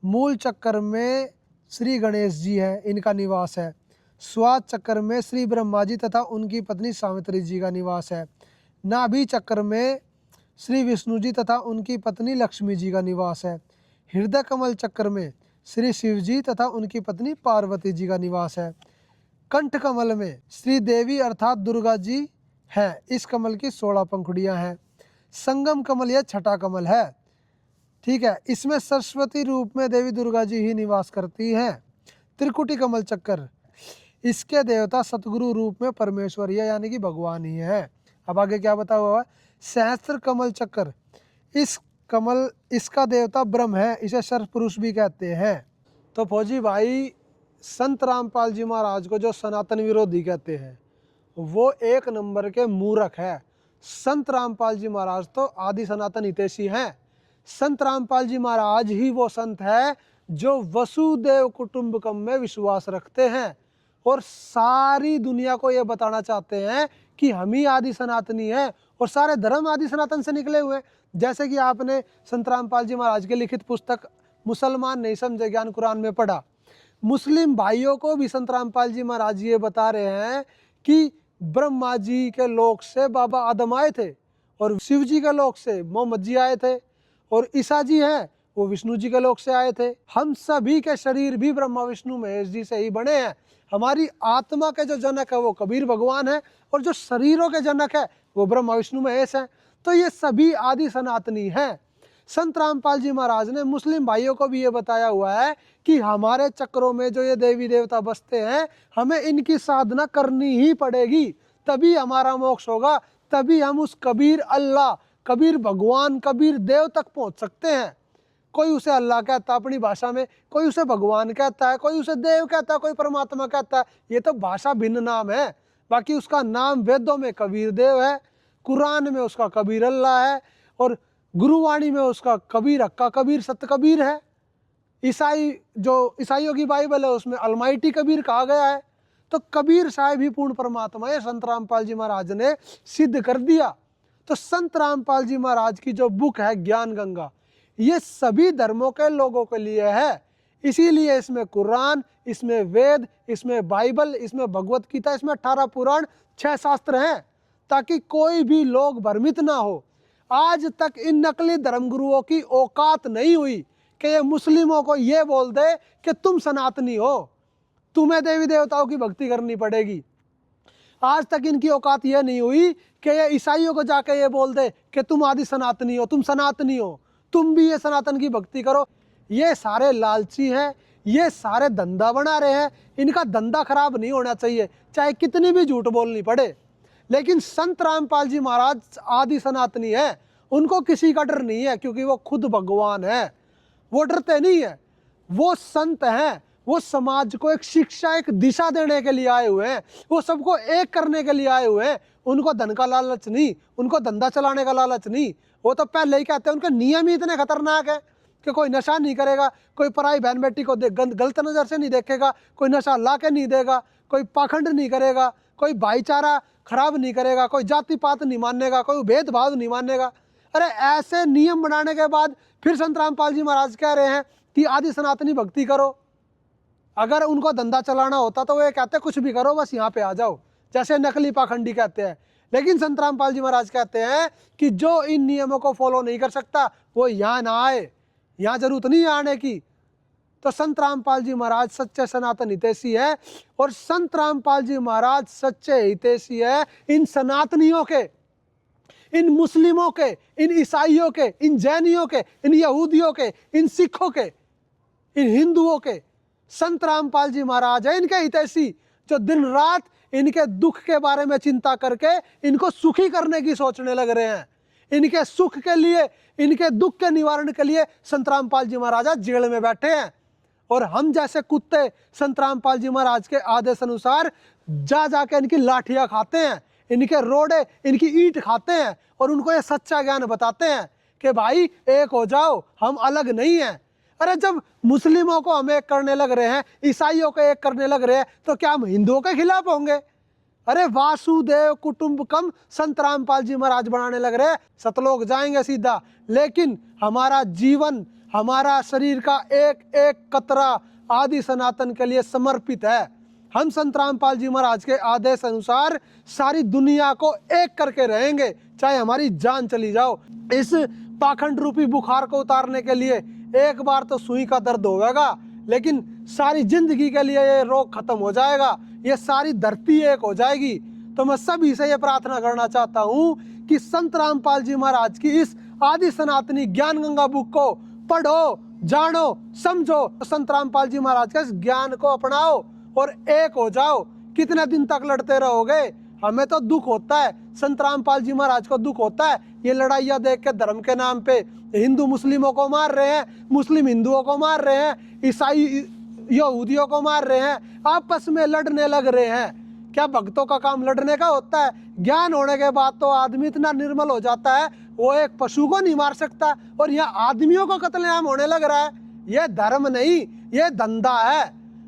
मूल चक्कर में श्री गणेश जी है, इनका निवास है। स्वाद चक्र में श्री ब्रह्मा जी तथा उनकी पत्नी सावित्री जी का निवास है। नाभि चक्र में श्री विष्णु जी तथा उनकी पत्नी लक्ष्मी जी का निवास है। हृदय कमल चक्र में श्री शिव जी तथा उनकी पत्नी पार्वती जी का निवास है। कंठ कमल में श्री देवी अर्थात दुर्गा जी है। इस कमल की 16 पंखुड़ियां हैं। संगम कमल यह छठा कमल है। ठीक है, इसमें सरस्वती रूप में देवी दुर्गा जी ही निवास करती हैं। त्रिकुटी कमल चक्कर, इसके देवता सतगुरु रूप में परमेश्वर ही है, यानी कि भगवान ही है। अब आगे क्या बता हुआ है? सहस्त्र कमल चक्कर, इसका देवता ब्रह्म है, इसे सर्व पुरुष भी कहते हैं। तो फौजी भाई, संत रामपाल जी महाराज को जो सनातन विरोधी कहते हैं वो एक नंबर के मूर्ख है। संत रामपाल जी महाराज तो आदि सनातन हितैषी हैं। संत रामपाल जी महाराज ही वो संत है जो वसुदेव कुटुंबकम में विश्वास रखते हैं और सारी दुनिया को ये बताना चाहते हैं कि हम ही आदि सनातनी हैं और सारे धर्म आदि सनातन से निकले हुए। जैसे कि आपने संत रामपाल जी महाराज की लिखित पुस्तक मुसलमान नहीं समझे ज्ञान कुरान में पढ़ा। मुस्लिम भाइयों को भी संत रामपाल जी महाराज ये बता रहे हैं कि ब्रह्मा जी के लोक से बाबा आदम आए थे और शिव जी के लोक से मोहम्मद जी आए थे और ईसा जी हैं वो विष्णु जी के लोक से आए थे। हम सभी के शरीर भी ब्रह्मा विष्णु महेश जी से ही बने हैं। हमारी आत्मा के जो जनक है वो कबीर भगवान है और जो शरीरों के जनक है वो ब्रह्मा विष्णु महेश है। तो ये सभी आदि सनातनी हैं। संत रामपाल जी महाराज ने मुस्लिम भाइयों को भी ये बताया हुआ है कि हमारे चक्रों में जो ये देवी देवता बसते हैं हमें इनकी साधना करनी ही पड़ेगी, तभी हमारा मोक्ष होगा, तभी हम उस कबीर अल्लाह, कबीर भगवान, कबीर देव तक पहुंच सकते हैं। कोई उसे अल्लाह कहता है अपनी भाषा में, कोई उसे भगवान कहता है, कोई उसे देव कहता है, कोई परमात्मा कहता है। ये तो भाषा भिन्न नाम है। बाकी उसका नाम वेदों में कबीर देव है, कुरान में उसका कबीर अल्लाह है और गुरुवाणी में उसका कबीर हक्का कबीर सत्य कबीर है। ईसाइयों की बाइबल है उसमें अलमाइटी कबीर कहा गया है। तो कबीर साहब ही पूर्ण परमात्मा है, संत रामपाल जी महाराज ने सिद्ध कर दिया। तो संत रामपाल जी महाराज की जो बुक है ज्ञान गंगा, ये सभी धर्मों के लोगों के लिए है। इसीलिए इसमें कुरान, इसमें वेद, इसमें बाइबल, इसमें भगवत गीता, इसमें 18 पुराण, 6 शास्त्र हैं, ताकि कोई भी लोग भ्रमित ना हो। आज तक इन नकली धर्मगुरुओं की औकात नहीं हुई कि ये मुस्लिमों को ये बोल दे कि तुम सनातनी हो, तुम्हें देवी देवताओं की भक्ति करनी पड़ेगी। आज तक इनकी औकात ये नहीं हुई कि ये ईसाइयों को जाके ये बोल दे कि तुम आदि सनातनी हो, तुम सनातनी हो, तुम भी ये सनातन की भक्ति करो। ये सारे लालची हैं, ये सारे धंधा बना रहे हैं। इनका धंधा खराब नहीं होना चाहिए, चाहे कितनी भी झूठ बोलनी पड़े। लेकिन संत रामपाल जी महाराज आदि सनातनी है, उनको किसी का डर नहीं है, क्योंकि वो खुद भगवान है। वो डरते नहीं है, वो संत हैं, वो समाज को एक शिक्षा, एक दिशा देने के लिए आए हुए हैं, वो सबको एक करने के लिए आए हुए हैं। उनको धन का लालच नहीं, उनको धंधा चलाने का लालच नहीं। वो तो पहले ही कहते हैं, उनके नियम ही इतने खतरनाक है कि कोई नशा नहीं करेगा, कोई पराई बहन बेटी को गलत नज़र से नहीं देखेगा, कोई नशा ला के नहीं देगा, कोई पाखंड नहीं करेगा, कोई भाईचारा खराब नहीं करेगा, कोई जाति पात नहीं मानेगा, कोई भेदभाव नहीं मानेगा। अरे ऐसे नियम बनाने के बाद फिर संत रामपाल जी महाराज कह रहे हैं कि आदि सनातनी भक्ति करो। अगर उनको धंधा चलाना होता तो वो ये कहते कुछ भी करो, बस यहाँ पे आ जाओ, जैसे नकली पाखंडी कहते हैं। लेकिन संत रामपाल जी महाराज कहते हैं कि जो इन नियमों को फॉलो नहीं कर सकता वो यहाँ ना आए, यहाँ जरूरत नहीं है आने की। तो संत रामपाल जी महाराज सच्चे सनातन हितैषी है और संत रामपाल जी महाराज सच्चे हितैषी है इन सनातनियों के, इन मुस्लिमों के, इन ईसाइयों के, इन जैनियों के, इन यहूदियों के, इन सिखों के, इन हिंदुओं के। संत रामपाल जी महाराज है इनके हितैषी, जो दिन रात इनके दुख के बारे में चिंता करके इनको सुखी करने की सोचने लग रहे हैं। इनके सुख के लिए, इनके दुख के निवारण के लिए संत रामपाल जी महाराज जेल में बैठे हैं और हम जैसे कुत्ते संत रामपाल जी महाराज के आदेश अनुसार जा जाके इनकी लाठियां खाते हैं, इनके रोड़े, इनकी ईंट खाते हैं और उनको ये सच्चा ज्ञान बताते हैं कि भाई एक हो जाओ, हम अलग नहीं हैं। अरे जब मुस्लिमों को हम एक करने लग रहे हैं, ईसाइयों को एक करने लग रहे हैं, तो क्या हम हिंदुओं के खिलाफ होंगे? अरे वासुदेव कुटुंबकम संत रामपाल जी महाराज बनाने लग रहे हैं, सतलोक जाएंगे सीधा। लेकिन हमारा जीवन, हमारा शरीर का एक एक कतरा आदि सनातन के लिए समर्पित है। हम संत रामपाल जी महाराज के आदेश अनुसार सारी दुनिया को एक करके रहेंगे, चाहे हमारी जान चली जाओ। इस पाखंड रूपी बुखार को उतारने के लिए एक बार तो सुई का दर्द होगा, लेकिन सारी जिंदगी के लिए ये रोग खत्म हो जाएगा, ये सारी धरती एक हो जाएगी। तो मैं सभी से ये प्रार्थना करना चाहता हूँ कि संत रामपाल जी महाराज की इस आदि सनातनी ज्ञान गंगा बुक को पढ़ो, जानो, समझो, संत रामपाल जी महाराज के इस ज्ञान को अपनाओ और एक हो जाओ। कितने दिन तक लड़ते रहोगे? हमें तो दुख होता है, संत रामपाल जी महाराज को दुख होता है, ये लड़ाइयाँ देख के धर्म के नाम पे हिंदू मुस्लिमों को मार रहे हैं, मुस्लिम हिंदुओं को मार रहे हैं, ईसाई यहूदियों को मार रहे हैं, आपस में लड़ने लग रहे हैं। क्या भक्तों का काम लड़ने का होता है? ज्ञान होने के बाद तो आदमी इतना निर्मल हो जाता है, वो एक पशु को नहीं मार सकता, और यहाँ आदमियों को कत्लेआम होने लग रहा है। ये धर्म नहीं, ये धंधा है।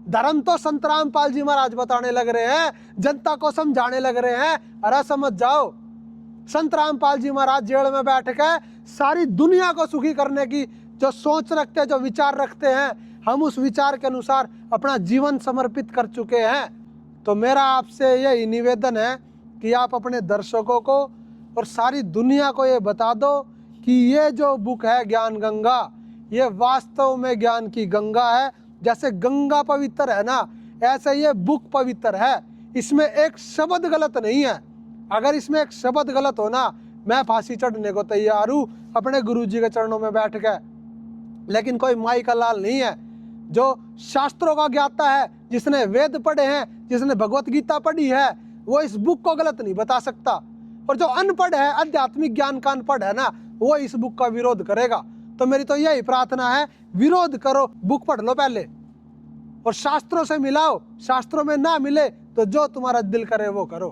धर्म तो संत रामपाल जी महाराज बताने लग रहे हैं, जनता को समझाने लग रहे हैं। अरे समझ जाओ, संत रामपाल जी महाराज जेल में बैठ के सारी दुनिया को सुखी करने की जो सोच रखते हैं, जो विचार रखते हैं, हम उस विचार के अनुसार अपना जीवन समर्पित कर चुके हैं। तो मेरा आपसे यही निवेदन है कि आप अपने दर्शकों को और सारी दुनिया को ये बता दो कि ये जो बुक है ज्ञान गंगा, ये वास्तव में ज्ञान की गंगा है। जैसे गंगा पवित्र है ना, ऐसे ये बुक पवित्र है। इसमें एक शब्द गलत नहीं है। अगर इसमें एक शब्द गलत हो ना, मैं फांसी चढ़ने को तैयार हूँ अपने गुरुजी के चरणों में बैठ के। लेकिन कोई माई का लाल नहीं है जो शास्त्रों का ज्ञाता है, जिसने वेद पढ़े हैं, जिसने भगवत गीता पढ़ी है, वो इस बुक को गलत नहीं बता सकता। और जो अनपढ़ है, आध्यात्मिक ज्ञान का अनपढ़ है ना, वो इस बुक का विरोध करेगा। तो मेरी तो यही प्रार्थना है, विरोध करो, बुक पढ़ लो पहले और शास्त्रों से मिलाओ। शास्त्रों में ना मिले तो जो तुम्हारा दिल करे वो करो।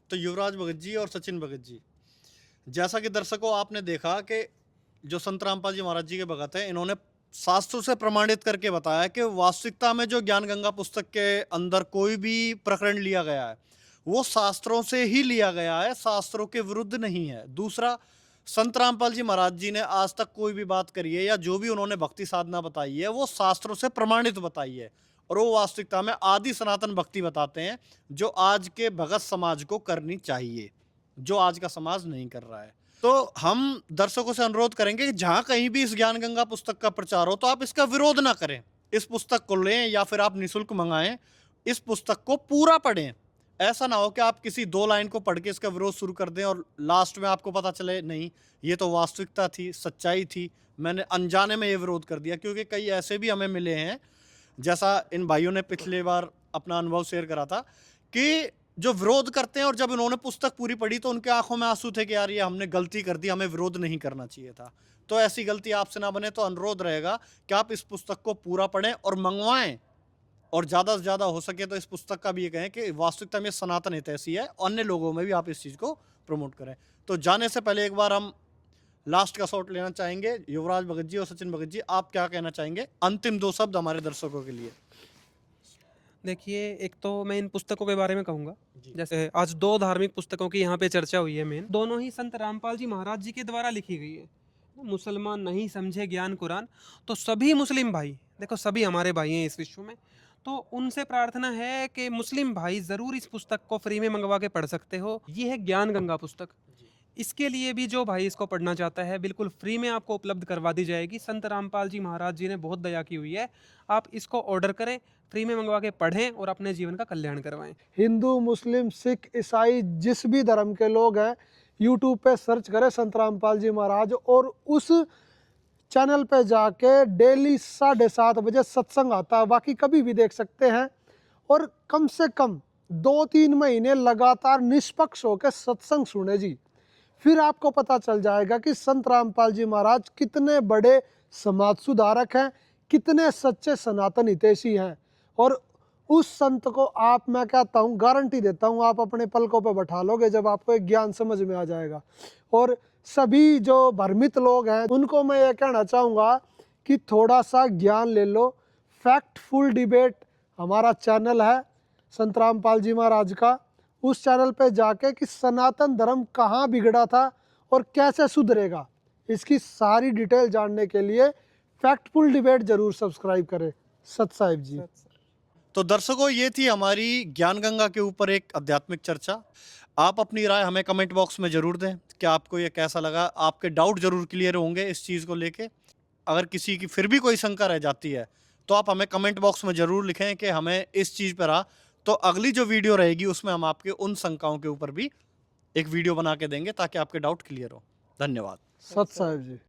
तो युवराज भगत जी और सचिन भगत जी, जैसा कि दर्शकों आपने देखा कि जो संत रामपाल जी महाराज जी के भगत हैं, इन्होंने शास्त्रों से प्रमाणित करके बताया कि वास्तविकता में जो ज्ञान गंगा पुस्तक के अंदर कोई भी प्रकरण लिया गया है वो शास्त्रों से ही लिया गया है, शास्त्रों के विरुद्ध नहीं है। दूसरा, संत रामपाल जी महाराज जी ने आज तक कोई भी बात करी है या जो भी उन्होंने भक्ति साधना बताई है वो शास्त्रों से प्रमाणित बताई है, और वो वास्तविकता में आदि सनातन भक्ति बताते हैं जो आज के भगत समाज को करनी चाहिए, जो आज का समाज नहीं कर रहा है। तो हम दर्शकों से अनुरोध करेंगे कि जहाँ कहीं भी इस ज्ञान गंगा पुस्तक का प्रचार हो तो आप इसका विरोध ना करें, इस पुस्तक को लें या फिर आप निःशुल्क मंगाएं, इस पुस्तक को पूरा पढ़ें। ऐसा ना हो कि आप किसी 2 लाइन को पढ़ के इसका विरोध शुरू कर दें और लास्ट में आपको पता चले नहीं ये तो वास्तविकता थी, सच्चाई थी, मैंने अनजाने में ये विरोध कर दिया। क्योंकि कई ऐसे भी हमें मिले हैं, जैसा इन भाइयों ने पिछले बार अपना अनुभव शेयर करा था, कि जो विरोध करते हैं और जब इन्होंने पुस्तक पूरी पढ़ी तो उनके आंखों में आंसू थे कि यार ये हमने गलती कर दी, हमें विरोध नहीं करना चाहिए था। तो ऐसी गलती आपसे ना बने, तो अनुरोध रहेगा कि आप इस पुस्तक को पूरा पढ़ें और मंगवाएं, और ज़्यादा से ज़्यादा हो सके तो इस पुस्तक का भी ये कहें कि वास्तविकता में सनातन हितैषी है, अन्य लोगों में भी आप इस चीज़ को प्रमोट करें। तो जाने से पहले एक बार हम लास्ट का शॉट लेना चाहेंगे। युवराज भगत जी और सचिन भगत जी, आप क्या कहना चाहेंगे, अंतिम 2 शब्द हमारे दर्शकों के लिए? देखिए, एक तो मैं इन पुस्तकों के बारे में कहूँगा, जैसे आज 2 धार्मिक पुस्तकों की यहाँ पे चर्चा हुई है मेन, दोनों ही संत रामपाल जी महाराज जी के द्वारा लिखी गई है। मुसलमान नहीं समझे ज्ञान कुरान, तो सभी मुस्लिम भाई, देखो सभी हमारे भाई हैं इस विश्व में, तो उनसे प्रार्थना है कि मुस्लिम भाई ज़रूर इस पुस्तक को फ्री में मंगवा के पढ़ सकते हो। ये है ज्ञान गंगा पुस्तक। इसके लिए भी जो भाई इसको पढ़ना चाहता है बिल्कुल फ्री में आपको उपलब्ध करवा दी जाएगी। संत रामपाल जी महाराज जी ने बहुत दया की हुई है, आप इसको ऑर्डर करें, फ्री में मंगवा के पढ़ें और अपने जीवन का कल्याण करवाएं। हिंदू, मुस्लिम, सिख, ईसाई, जिस भी धर्म के लोग हैं, यूट्यूब पे सर्च करें संत रामपाल जी महाराज, और उस चैनल पे जाके डेली 7:30 बजे सत्संग आता है, बाकी कभी भी देख सकते हैं। और कम से कम 2-3 महीने लगातार निष्पक्ष होकर सत्संग सुने जी, फिर आपको पता चल जाएगा कि संत रामपाल जी महाराज कितने बड़े समाज सुधारक हैं, कितने सच्चे सनातन हितैषी हैं। और उस संत को आप, मैं कहता हूँ, गारंटी देता हूँ, आप अपने पलकों पर बैठा लोगे जब आपको एक ज्ञान समझ में आ जाएगा। और सभी जो भ्रमित लोग हैं उनको मैं ये कहना चाहूँगा कि थोड़ा सा ज्ञान ले लो। फैक्टफुल डिबेट हमारा चैनल है संत रामपाल जी महाराज का, उस चैनल पे जाके कि सनातन धर्म कहाँ बिगड़ा था और कैसे सुधरेगा, इसकी सारी डिटेल जानने के लिए फैक्टफुल डिबेट जरूर सब्सक्राइब करें। सत साहिब जी। तो दर्शकों, ये थी हमारी ज्ञान गंगा के ऊपर एक आध्यात्मिक चर्चा। आप अपनी राय हमें कमेंट बॉक्स में ज़रूर दें कि आपको ये कैसा लगा, आपके डाउट ज़रूर क्लियर होंगे इस चीज़ को लेके। अगर किसी की फिर भी कोई शंका रह जाती है तो आप हमें कमेंट बॉक्स में ज़रूर लिखें कि हमें इस चीज़ पर रहा। तो अगली जो वीडियो रहेगी उसमें हम आपके उन शंकाओं के ऊपर भी एक वीडियो बना के देंगे ताकि आपके डाउट क्लियर हो। धन्यवाद। सत साहिब जी।